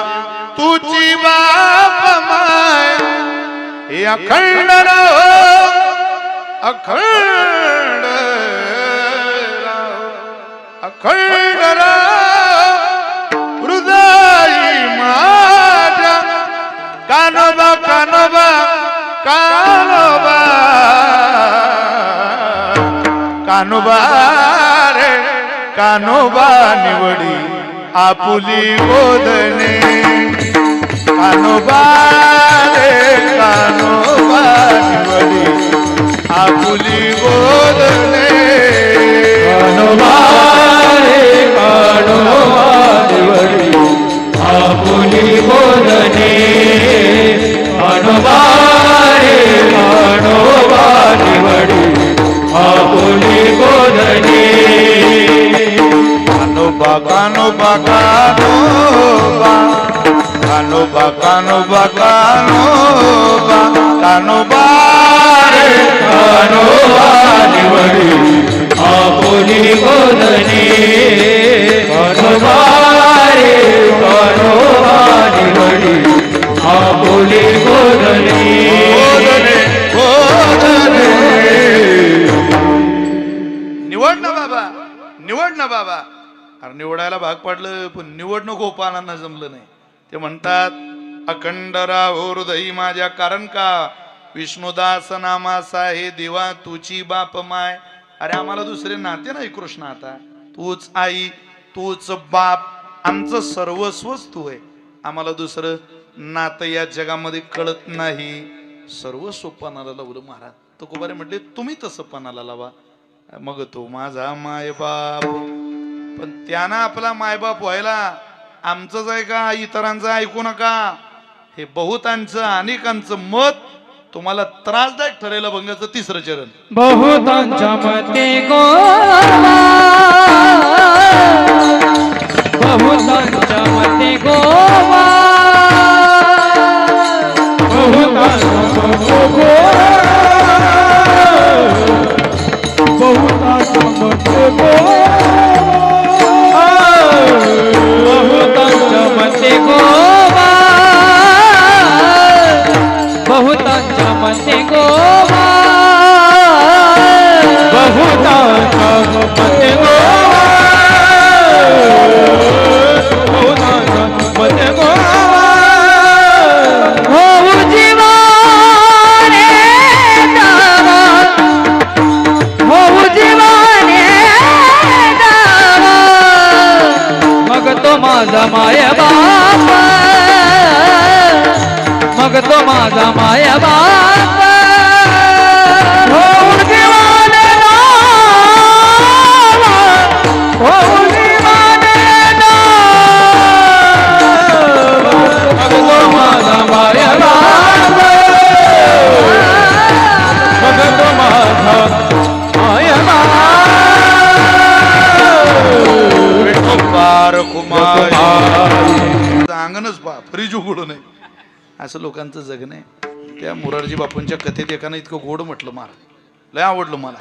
तुझी बाप माय, हे अखंड राहो अखंड राहो अखंड राहो हृदयी माझ्या, कानोबा कानोबा कानोबा कानोबा रे कानोबा निवडी आपुली गोदने, कानोबा रे कानोबा निवडी आपुली गोदने, कानोबा रे कानोबा निवडी आपुली गोदने, कानोबा रे कानोबा निवडी आपुली गोदने, कानोबा कानोबा कानोबा कानोबा कानोबा कानोबा कानोबा रे कानोबा निवडी आपुली गोदने, कानोबा रे कानोबा निवडी आपुली गोदने, गोदने गोदने. निवड ना बाबा, निवड ना बाबा. अरे निवडायला भाग पडलं पण निवडणूक गोपालांना जमलं नाही. ते म्हणतात अखंड राहो हृदयी माझ्या, कारण का विष्णुदास नामासा हे देवा तुझी बाप माय. अरे आम्हाला दुसरे नाते नाही कृष्ण, आता तूच आई तूच बाप, आमचं सर्वस्वच तू आहे, आम्हाला दुसरं नातं या जगामध्ये कळत नाही. सर्वस्व पणाला लावलं महाराज. तुकोबारे म्हटले तुम्ही तसं पणाला लावा, मग तो माझा मायबाप. पण त्यानं आपला मायबाप व्हायला आमचंच आहे का, इतरांचं ऐकू नका. हे बहुतांचं अनेकांचं मत तुम्हाला त्रासदायक ठरेल. भंगाचं तिसरं चरण, बहुतांच्या मते गोवा, बहुतांच्या मते गोवा, बहुतांच्या मते गोवा, बहुतांच्या मते गोवा, बहुतांच्या मते गोवा, बहुतांच्या मते गोवा, बहुतांच्या मते गोवा, बहुतांच्या मते गोवा, होऊ जीवाने दावा, होऊ जीवाने दावा, मग तो माझा माय बाप, मग तो माझा माय बाप, होऊ जीवाने दावा, होऊ जीवाने दावा, मग तो माझा माय बाप, मग तो माझा माय कुमार कुमार अंगणच पा फ्रीज उघडू नये असं लोकांचं जगणं आहे. त्या मोरारजी बापूंच्या कथेत एकानं इतकं गोड म्हटलं, महाराज लय आवडलं मला,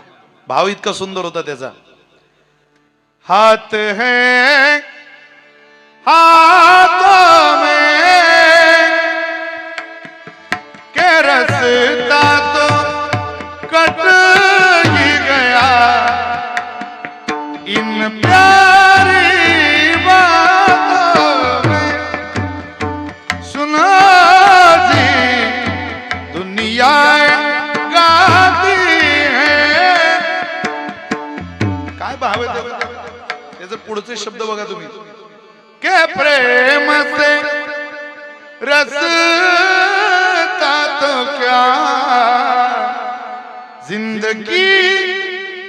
भाव इतका सुंदर होता त्याचा. हात है हाथों में के रस्ता तो कट ही गया, इन प्यारी बातों में सुना जी दुनिया गाती है, के प्रेम से रसता तो क्या जिंदगी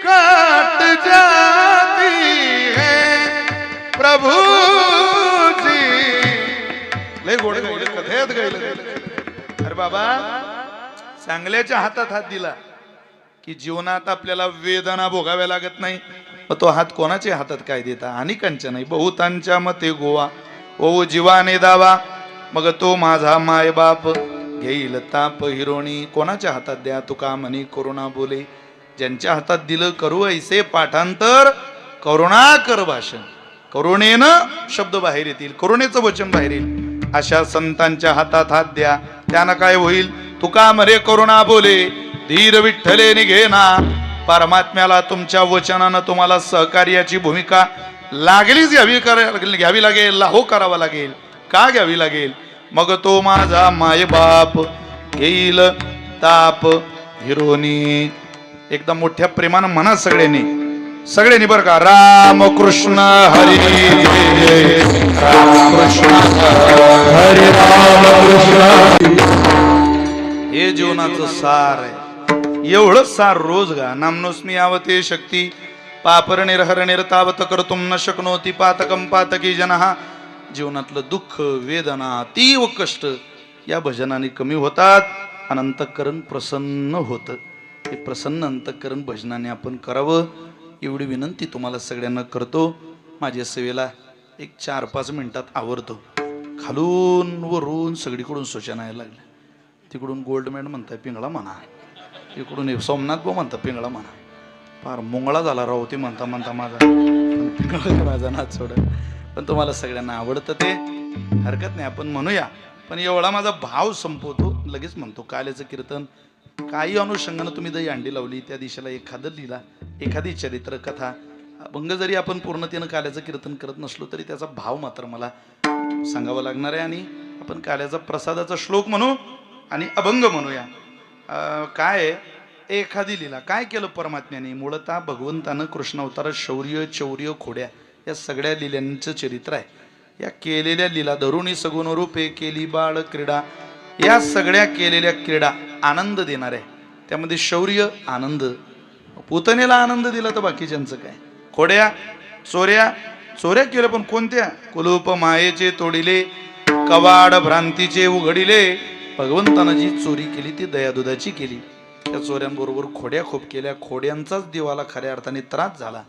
काट जाती है प्रभु जी. लय गोड गायलं, कथेत गायलं. अरे बाबा, चांगल्याच्या हातात हात दिला की जीवनात आपल्याला वेदना भोगाव्या लागत नाही. मग तो हात कोणाच्या हातात काय देता? अनेकांच्या नाही, बहुतांच्या मते गोवा ओ जीवाने दावा. मग तो माझा माय बाप घेईल ताप हिरोणी. कोणाच्या हातात द्या? तुका म्हणे करुणा बोले. ज्यांच्या हातात दिलं करू ऐसे पाठांतर, करुणा कर भाषण. करुणेनं शब्द बाहेर येतील, करुणेचं वचन बाहेर येईल. अशा संतांच्या हातात हात द्या, त्यानं काय होईल? तुका म्हणे करुणा बोले, धीर विठ्ठले निघेना. परमात्म्याला तुमच्या वचनानं तुम्हाला सहकार्याची भूमिका लागलीच घ्यावी लागेल, लाहो करावा लागेल. का घ्यावी लागेल? मग तो माझा माय बाप घेईल ताप हिरोनी. एकदम मोठ्या प्रेमानं म्हणा सगळ्यांनी बरं का. राम कृष्ण हरी जय, राम कृष्ण हरी राम कृष्ण. हे जीवनाचं सार आहे. एवढं सार रोज गा. नामनोस्मी यावते शक्ती पापर निर्हर निर्तावत कर्तुम न शक्नोती पातकम पातकी जनहा. जीवनातलं दुःख वेदना तीव्र कष्ट या भजनाने कमी होतात. अंतःकरण प्रसन्न होतं. हे प्रसन्न अंतःकरण भजनाने आपण करावं एवढी विनंती तुम्हाला सगळ्यांना करतो. माझ्या सेवेला एक 4-5 मिनिटात आवरतो. खालून वरून सगळीकडून सूचना यायला लागल्या. तिकडून गोल्डमॅन म्हणताय पिंगळा म्हणा, इकडून सोमनाथ भाऊ म्हणता पिंगळा म्हणा. फार मुंगळा झाला राहू ते म्हणता म्हणता माझा पिंगळा माझा नाच सोड. पण तुम्हाला सगळ्यांना आवडतं ते हरकत नाही, आपण म्हणूया. पण एवढा माझा भाव संपवतो, लगेच म्हणतो. काल्याचं कीर्तन काही अनुषंगानं तुम्ही दही अंडी लावली, त्या दिशेला एखादं लिहिला, एखादी चरित्र कथा अभंग जरी आपण पूर्णतेनं काल्याचं कीर्तन करत नसलो तरी त्याचा भाव मात्र मला सांगावा लागणार आहे. आणि आपण काल्याचा प्रसादाचा श्लोक म्हणू आणि अभंग म्हणूया. काय एखादी लीला काय केलं परमात्म्याने? मूळतः भगवंतानं कृष्ण अवतारात शौर्य चौर्य खोड्या या सगळ्या लीलांचं चरित्र आहे. या केलेल्या लीला धरुणी सगुण रूपे केली बाळ क्रीडा. या सगळ्या केलेल्या क्रीडा आनंद देणार आहे. त्यामध्ये शौर्य आनंद, पुतनेला आनंद दिला तर बाकीच्यांचं काय? खोड्या चोऱ्या केल्या, पण कोणत्या? कुलूप मायेचे तोडिले, कवाड भ्रांतीचे उघडिले. भगवंतानं जी चोरी केली ती दयादुधाची केली. त्या चोऱ्यांबरोबर खोड्या खूप केल्या. खोड्यांचाच देवाला खऱ्या अर्थाने त्रास झाला.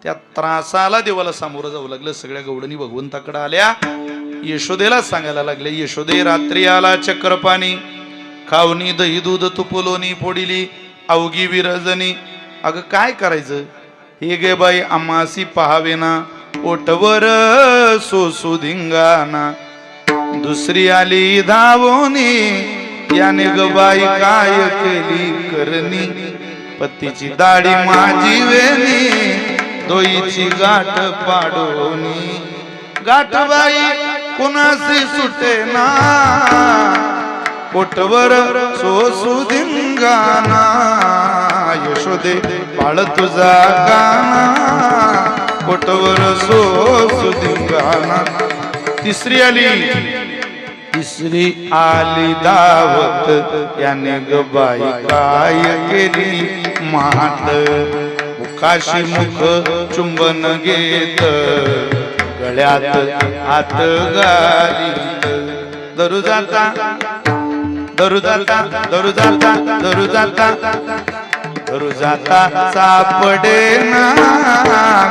त्या त्रासाला देवाला सामोरं जावं लागलं. सगळ्या गवडणी भगवंताकडे आल्या, यशोदेला सांगायला लागले, यशोदे रात्री आला चक्रपाणी, खावणी दही दूध तुपलोनी फोडिली अवघी विरजनी. अगं काय करायचं? हे गे बाई आम्हासी पहावे ना, पोटवर सोसू धिंगाणा. दुसरी आली धावोनी, याने ग बाई काय केली करणी. पतीची दाढी माझी वेणी, दोईची गाठ पाडोनी. गाठ बाई कुणासी सुटे ना, पोटवर सोसू धिंगाणा. यशोदे बाळ तुझा गाणा, पोटवर सोसू धिंगाणा. तिसरी आली दावत, याने ग बाई काय केली मात. मुखाशी मुख चुंबन घेत, गळ्यात हात घालीत. दरू जाता दरू जाता दरू जाता दरू जाता दरू जाता सापडे ना,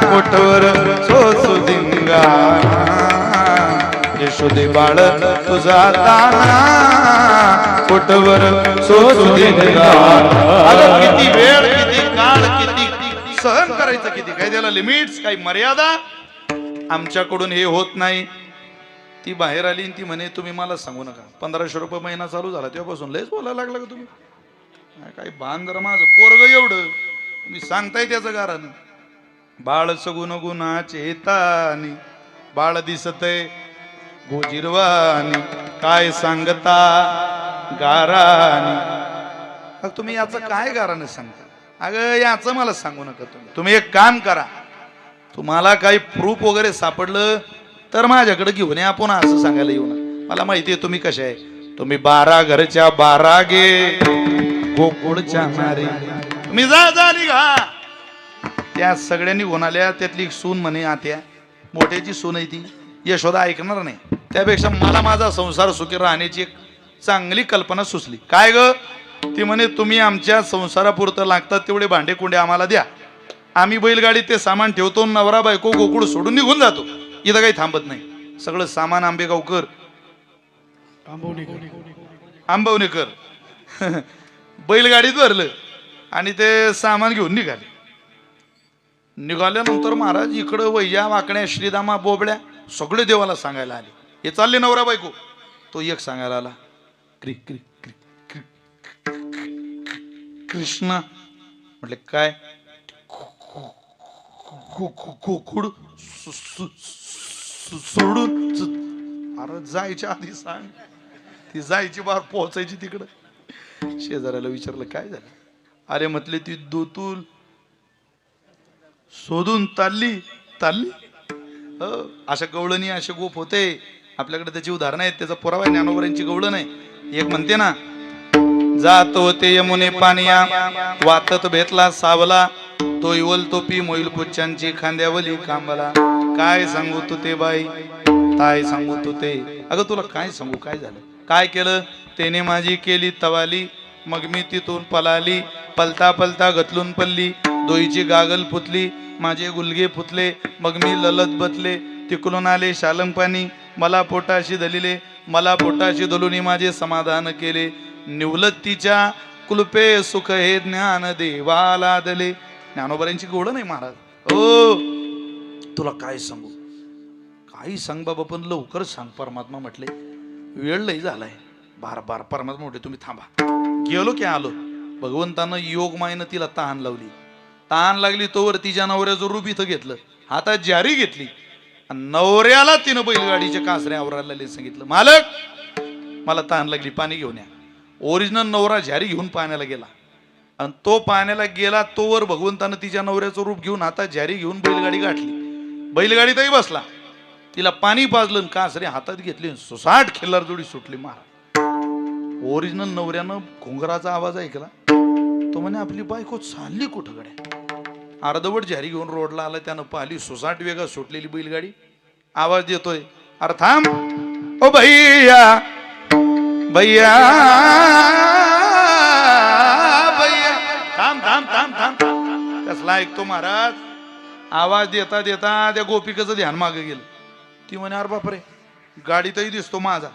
कोटवर सोसू धिंगाणा. यशोदे बाळ तुझा दाना, कोटवर सोसू धिंगाणा. किती वेळ, किती काळ, किती सहन करायचं, किती काय त्याला लिमिट्स, काही मर्यादा. आमच्याकडून हे होत नाही. ती बाहेर आली आणि ती म्हणे तुम्ही मला सांगू नका. 1500 रुपये महिना चालू झाला तेव्हापासून लयच बोलायला लागला का तुम्ही? काही बांध जरा माझं पोरग एवढं तुम्ही सांगताय त्याचं गारानं. बाळ सगुण गुणाचे तानी, बाळ दिसतय गोजिरवानी. काय सांगता गारानी? अगं तुम्ही याचं काय गारानं सांगता? अगं याचं मला सांगू नका. तुम्ही एक काम करा, तुम्हाला काही प्रूफ वगैरे सापडलं तर माझ्याकडे घेऊन या आपण असं सांगायला येऊ ना. मला माहिती आहे तुम्ही कशा आहे. तुम्ही 12 घरच्या 12 गे गोकुळच्या नारी. तुम्ही जा निघा. त्या सगळ्यांनी आल्या. त्यातली एक सून म्हणे आत्या, मोठ्याची सून आहे ती. यशोदा ऐकणार नाही. त्यापेक्षा मला माझा संसार सुखी राहण्याची एक चांगली कल्पना सुचली. काय ग? ती म्हणे तुम्ही आमच्या संसारापुरतं लागतात तेवढे भांडे कुंडे आम्हाला द्या. आम्ही बैलगाडीत ते सामान ठेवतो. नवरा बायको गोकुळ सोडून निघून जातो. इथं काही थांबत नाही. सगळं सामान आंबेगावकर आंबवणेकर बैलगाडीत भरलं आणि ते सामान घेऊन निघाल्यानंतर महाराज इकडं वैया वाकण्या श्रीदामा बोबड्या सगळे देवाला सांगायला आले. हे चालले नवरा बायको. तो एक सांगायला आला, क्रि क्रि क्रि क्रि कृष्णा. म्हटले काय? गोकुळ सोडून. अरे जायच्या आधी सांग. ती जायची बार पोहोचायची तिकडं. शेजाऱ्याला विचारलं काय झालं? अरे म्हटले ती दोतूल शोधून चालली. अशा गवळणी असे गोप होते आपल्याकडे. त्याची उदाहरणं आहेत. त्याचा पुरावा आहे ज्ञानोबरांची गवळण आहे. एक म्हणते ना, जात होते यमुने पानिया वातत भेटला सावला, तो इवल तोपी मोईल पुच्चांची खांद्यावली कांबला. काय सांगू तू ते बाई, काय सांगू तू ते. अगं तुला काय सांगू काय झालं? काय केलं त्याने माझी केली तवाली, मग मी तिथून पलाली. पलता पलता गतलून पल्ली, दोईची गागल फुटली, माझे गुलगे फुटले. मग मी ललत बतले, तिकडून आले शालम पाणी. मला पोटाशी दलिले, मला पोटाशी दलुनी माझे समाधान केले. निवलत्तीच्या कुलपे सुख हे ज्ञान देवाला दले. ज्ञानोबरांची गोड नाही महाराज. ओ तुला काय सांगू? काही सांग बाबा पण लवकर सांग. परमात्मा म्हटले वेळ लई झालाय. बार परमात्मा म्हटले तुम्ही थांबा. गेलो की आलो. भगवंतानं योगमायेनं तिला तहान लावली. तहान लागली तोवर तिच्या नवऱ्याचं रूप इथं घेतलं, हातात जारी घेतली. नवऱ्याला तिनं बैलगाडीच्या कासऱ्या आवरायला सांगितलं, मालक मला तहान लागली पाणी घेऊन या. ओरिजिनल नवरा जारी घेऊन पाण्याला गेला. आणि तो पाण्याला गेला तोवर भगवंतानं तिच्या नवऱ्याचं रूप घेऊन हातात जारी घेऊन बैलगाडी गाठली. बैलगाडीतही बसला. तिला पाणी पाजलं, कासरे हातात घेतली, सुसाट खिल्लार जोडी सुटली. महाराज ओरिजिनल नवऱ्यानं घोंगराचा आवाज ऐकला. तो म्हणे आपली बायको चालली कुठं गड्या? अर्धवट जारी घेऊन रोडला आला. त्यानं पाहिली सुसाट वेगा सुटलेली बैलगाडी. आवाज देतोय, अरे थांब ओ भैया भैया भैया, थांब थांब थांब थांब. कसला ऐकतो महाराज. आवाज देता देता त्या गोपिकेचं ध्यान मागे गेलं. ती म्हणे अरे बापरे, गाडीतही दिसतो माझा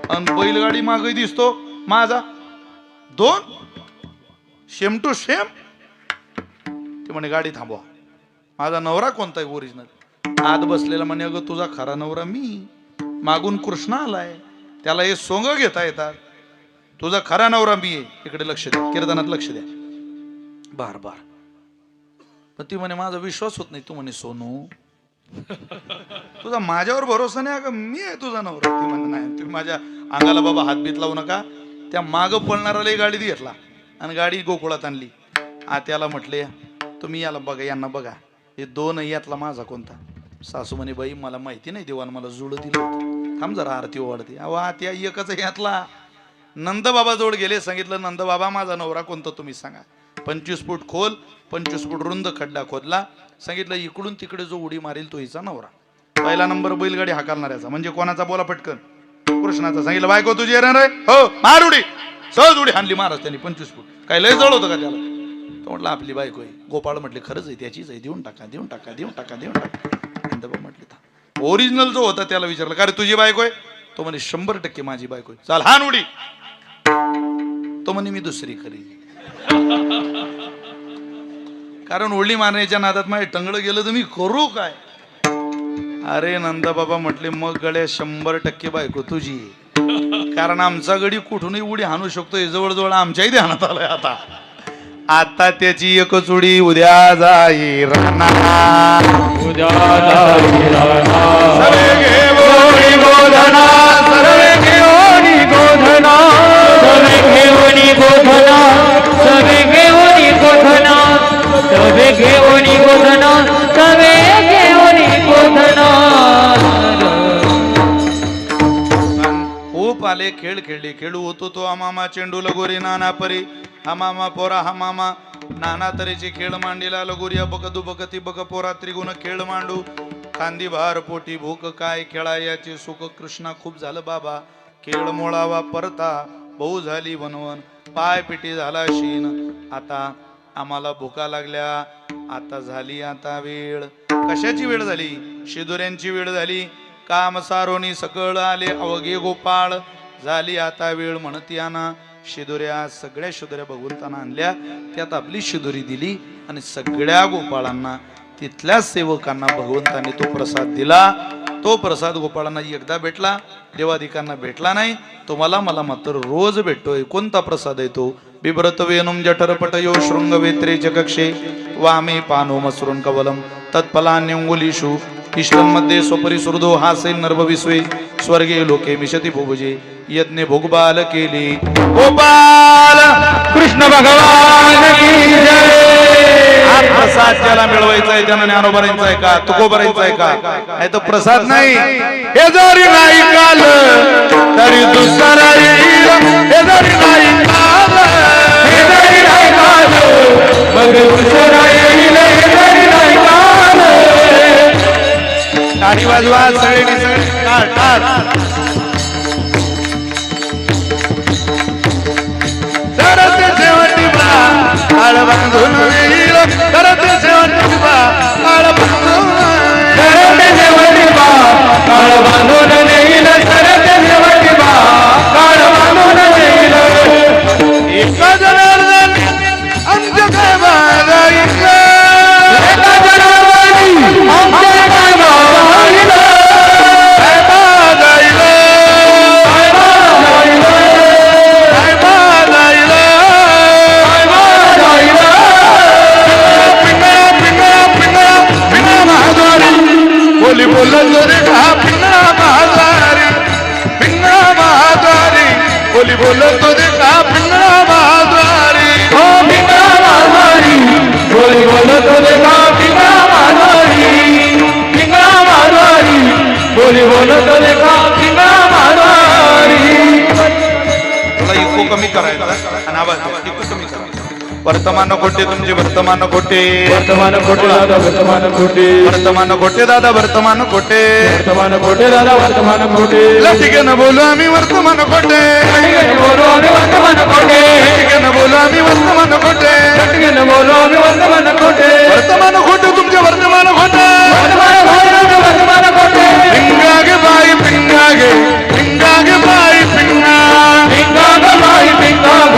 आणि बैलगाडी मागही दिसतो माझा, दोन सेम टू सेम. ती म्हणे गाडी थांबवा. माझा नवरा कोणता आहे ओरिजिनल? आत बसलेला म्हणे अगं तुझा खरा नवरा मी. मागून कृष्ण आलाय, त्याला हे सोंग घेता येतात. तुझा खरा नवरा मी आहे. इकडे लक्ष द्या, कीर्तनात लक्ष द्या. बार पण ती म्हणे माझा विश्वास होत नाही. तू म्हणे सोनू तुझा माझ्यावर भरोसा नाही. अगं मी आहे तुझा नवरा. ती म्हणे नाही, तुम्ही माझ्या अंगाला बाबा हात बीत लावू नका. त्या माग पळणाऱ्याला गाडीत घेतला आणि गाडी गोकुळात आणली. आत्याला म्हटले तुम्ही याला बघा, यांना बघा, हे दोन यातला माझा कोणता? सासू म्हणे बाई मला माहिती नाही, देवानं मला जुळ दिलं होतं. थांब जरा आरती ओवाळते. अहो आत्या एकच यातला. नंदबाबा जवळ गेले, सांगितलं नंदबाबा माझा नवरा कोणता तुम्ही सांगा. 25 फूट खोल 25 फूट रुंद खड्डा खोदला. सांगितलं इकडून तिकडे जो उडी मारेल तो हिचा नवरा. पहिला नंबर बैलगाडी हाकालणाऱ्याचा. म्हणजे कोणाचा? बोला पटकन. कृष्णाचा. सांगितलं बायको तुझी येणार आहे? हो मार उडी. सहज उडी हाणली महाराज त्यांनी 25 फूट. काय लय जवळ होतं का त्याला? तो म्हटलं आपली बायको आहे. गोपाळ म्हटले खरंच आहे, त्याचीच आहे, देऊन टाका देऊन टाका देऊन टाका देऊन टाका. नंदबाबा म्हटले था ओरिजिनल जो होता त्याला विचारलं का रे तुझी बायको आहे? तो म्हणे 100% माझी बायको आहे. चाल हान उडी. तो म्हणे मी दुसरी खरी. कारण उडी मारण्याच्या नादात माझे टंगडं गेलं तर मी करू काय? अरे नंदबाबा म्हटले मग गड्या 100% बायको तुझी. कारण आमचा गडी कुठूनही उडी हाणू शकतो, जवळजवळ आमच्याही ध्यानात आलंय. आता त्याची एकच उडी उद्या जाई राहणार. उद्या जाई राहणार. सर्वे घेऊनी गोधना, सर्वे घेऊनी गोधना, सर्वे घेऊनी गोधना, सर्वे घेऊनी गोधना, सर्वे घेऊनी गोधना, सर्वे घेऊनी गोधना. आले खेळ खेळले खेळू होतो तो आमामा चेंडू लगोरी नाना परी हमामा पोरा हमामा नाना तऱ्हेचे खेळ मांडीला लगोरी बक दुबक ती बक पोरा त्रिगुण खेळ मांडू कांदी भार पोटी भूक काय खेळायाचे सुख कृष्णा खूप झालं बाबा खेळ मोळावा परता बहु झाली वनवन पाय पिटी झाला शीन आता आम्हाला भुका लागल्या आता झाली आता वेळ कशाची वेळ झाली शिदुऱ्यांची वेळ झाली काम सारोनी सकळ आले अवघे गोपाळ झाली आता वेळ म्हणती आना शिदुऱ्या सगळ्या शिदुऱ्या भगवंतांना आणल्या त्यात आपली शिदुरी दिली आणि सगळ्या गोपाळांना तिथल्या सेवकांना भगवंतांनी तो प्रसाद दिला तो प्रसाद गोपाळांना एकदा भेटला देवादिकांना भेटला नाही तुम्हाला मला मात्र रोज भेटतोय कोणता प्रसाद आहे तो बिभ्रत वेणुम जठरपटयो शृंग वेत्रे चकक्षे वामे पानो मसृण कवलम तत्फलान्यंगुलीषु इष्टंमध्ये स्वपरी सुहृदो हासे नर्भविस्वे स्वर्गे लोके मिशती भुभुजे यज्ञ भोगबाल केली गोपाल कृष्ण भगवान की जय. हा प्रसाद ज्याला मिळवायचा आहे त्यानं ज्ञानोबरायचा आहे का तुकोबरायचा आहे का नाही तर प्रसाद नाही हे जरी नाही काल तरी दुसरा येईल हे जरी नाही काल हे जरी नाही काल मग दुसरा येईल हे जरी नाही काल. टाळी वाजवा सगळे टाळ टाळ तरच शेवटी बा आळ बांधून येईल तरच शेवटी बा आळ बांधून शरद शेवटी बा काळ बांधून नेईल शरद शेवटी बा काळ बांधून नेईल. एका जनार्दन आमच्या काय बाळाईला एका जनार्दनी आमच्या काय बाळाईला काय बाळाईला काय बाळाईला काय बाळाईला काय बाळाईला. पिंगळा पिंगळा पिंगळा पिंगळा महाद्वारी बोली बोलत रे का पिंगळा महाद्वारी पिंगळा महाद्वारी बोली बोलत रे का पिंगळा महाद्वारी हो पिंगळा माधवारी बोली बोलत होते का पिंगळा माधवारी पिंगळा माधवारी बोली बोलत होते का पिंगळा माधवारी. तुला इको कमी करायचा आणि आवाज इको कमी करायचा वर्तमान खोटे तुमचे वर्तमान खोटे वर्तमान खोटे दादा वर्तमान खोटे वर्तमान खोटे दादा वर्तमान खोटे वर्तमान खोटे दादा वर्तमान खोटे. लटिकेनं बोलू आम्ही वर्तमान खोटे लटकेनं बोलो आम्ही वर्तमान खोटे लटिकेनं बोलू आम्ही वर्तमान खोटे लटकेनं बोलो आम्ही वर्तमान खोटे वर्तमान खोटे तुमचे वर्तमान खोटे वर्तमान खोटे वर्तमान खोटे. पिंगागे बाई पिंगागे पिंगागे बाई पिंगा पिंगा ग बाई पिंगा ग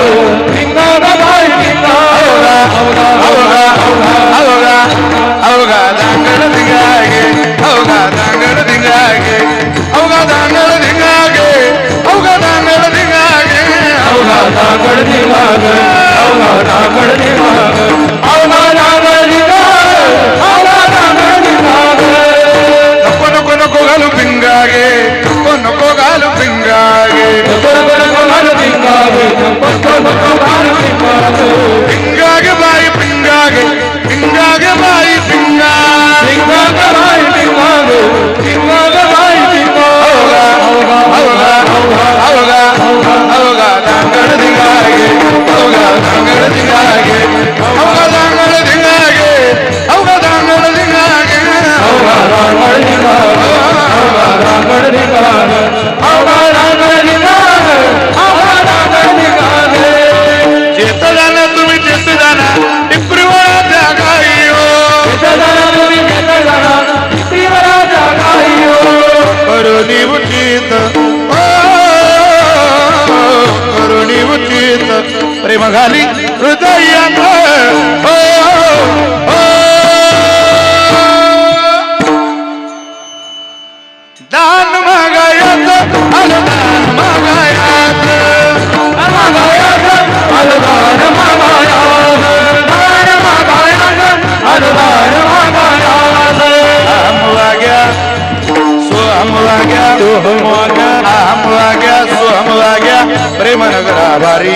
पिंगा ग बाई पिंगा. अवघा अवघा अवघा दांगड धिंगागे अवघा दांगड धिंगागे अवघा दांगड धिंगागे अवघा दांगड धिंगागे अवघा दागड दिवाग अवघा दागड दिवाग अवघा दागड दिवाग अवघा दागड दिवाग. नको नको नको घालू पिंगागे नको नको घालू पिंगागे पिंगागे बाई पिंगागे पिंगागे बाई पिंगा अवघा अवघा अवघा दांगड धिंगागे अवघा दांगड धिंगागे अवघा दांगड धिंगागे अवघा दांगड धिंगागे चेत जाना तुम्ही चेत जाना टिपरीवाळा जागाई हो करुणी उचित करुणी उचित प्रेम घाली हृदयात दान मागायात अनुदान मागायात प्रेम नगरा भारी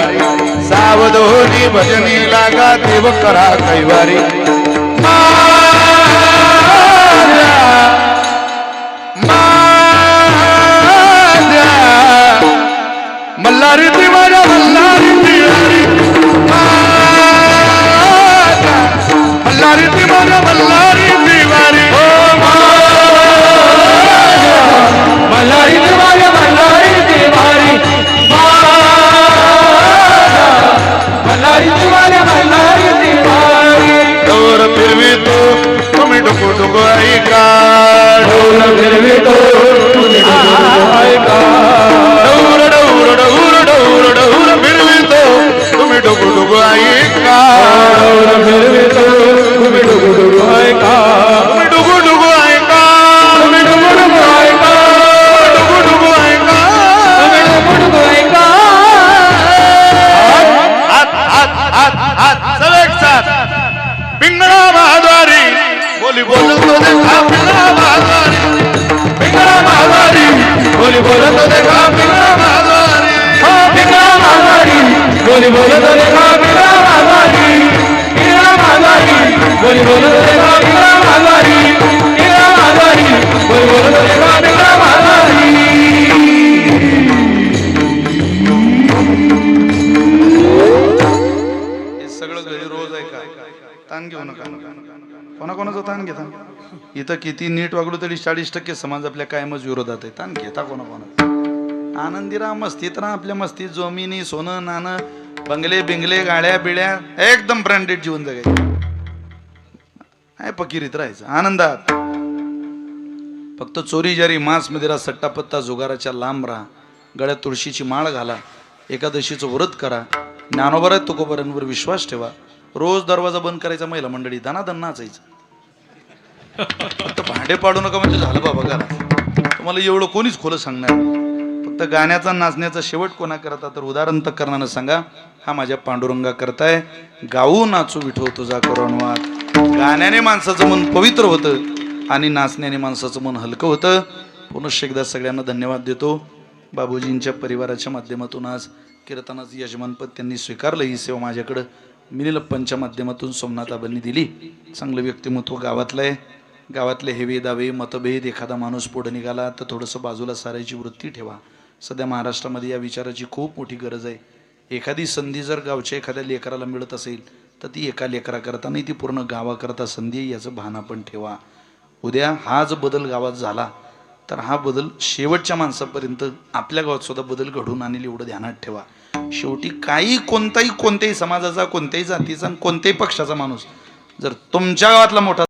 सावध होती भजनी लागा देव करा कैवारी मल्हारी ती माझ्या मल्हारी तिवारी मल्हारी ती माझ्या मल्हारी तिवारी मल्हारी ती माझ्या मल्हारी तिवारी मल्हारी ती माझ्या मल्हारी तिवारी डोर फिरवितो तुम्ही डुकू डुकू ऐका ढोल फिरवितो तुम्ही ऐका डौर डौर डौर डौर डौर फिरवितो तुम्ही डुकू डुकू ऐका ढोल फिरवितो तुम्ही डुगुडुगु ऐका तुम्ही डुकू डुकू ऐका तुम्ही डुगुडुगु ऐका डुकू डुकू ऐका तुम्ही डुगुडुगु ऐका हात हात हात हात सगळे एक साथ पिंगळा महाद्वारी बोली बोलतो देखा पिंगळा महाद्वारी पिंगळा महाद्वारी बोली बोलतो देखा पिंगळा महाद्वारी पिंगळा महाद्वारी बोली बोलतो देखा पिंगळा महाद्वारी पिंगळा महाद्वारी बोली बोलतो देखा पिंगळा महाद्वारी पिंगळा महाद्वारी बोली बोलतो देखा पिंगळा महाद्वारी हे सगळं घरी रोज आहे का ताण घेऊ नका कोणाकोणाचा ताण घेता इथं किती नीट वागलो तरी 40% समाज आपल्या कायमच विरोधात आहे ताण घेता कोणाकोणाचा आनंदी राहा मस्तीत राहा आपल्या मस्तीत जमिनी सोनं नाणं बंगले बिंगले गाड्या बिड्या एकदम ब्रँडेड जीवन जगायचं आहे फकीरीत राहायचं आनंदात फक्त चोरी जारी मांस मदिरा सट्टापत्ता जुगाराच्या लांब राहा गळ्यात तुळशीची माळ घाला एकादशीचं व्रत करा ज्ञानोबरात तुकोबरांवर विश्वास ठेवा रोज दरवाजा बंद करायचा महिला मंडळी दनादन नाचायचं फक्त भांडे पाडू नका म्हणजे झालं बाबा घरा तुम्हाला एवढं कोणीच खोलं सांगणार नाही. फक्त गाण्याचा नाचण्याचा शेवट कोणा करता तर उदाहरण तर करण्यानं सांगा हा माझ्या पांडुरंगा करताय गाऊ नाचू विठो तुझा करुणवाद गाण्याने माणसाचं मन पवित्र होतं आणि नाचण्याने माणसाचं मन हलकं होतं. पुनश्च एकदा सगळ्यांना धन्यवाद देतो. बाबूजींच्या परिवाराच्या माध्यमातून आज कीर्तनाचं यजमानपद त्यांनी स्वीकारलं. ही सेवा माझ्याकडं मिनीलप्पांच्या माध्यमातून सोमनाथाबांनी दिली. चांगलं व्यक्तिमत्व गावातलं आहे. गावातले हेवे दावे मतभेद एखादा माणूस पुढे निघाला तर थोडंसं बाजूला सारायची वृत्ती ठेवा. सध्या महाराष्ट्रामध्ये या विचाराची खूप मोठी गरज आहे. एखादी संधी जर गावच्या एखाद्या लेकराला मिळत असेल तर ती एका लेकराकरता नाही ती पूर्ण गावाकरता संधी आहे याचं भान आपण ठेवा. उद्या हा जर बदल गावात झाला तर हा बदल शेवटच्या माणसापर्यंत आपल्या गावात सुद्धा बदल घडून आणेल एवढं ध्यानात ठेवा. शेवटी कोणत्याही समाजाचा कोणत्याही जातीचा कोणत्याही पक्षाचा माणूस जर तुमच्या गावातला मोठा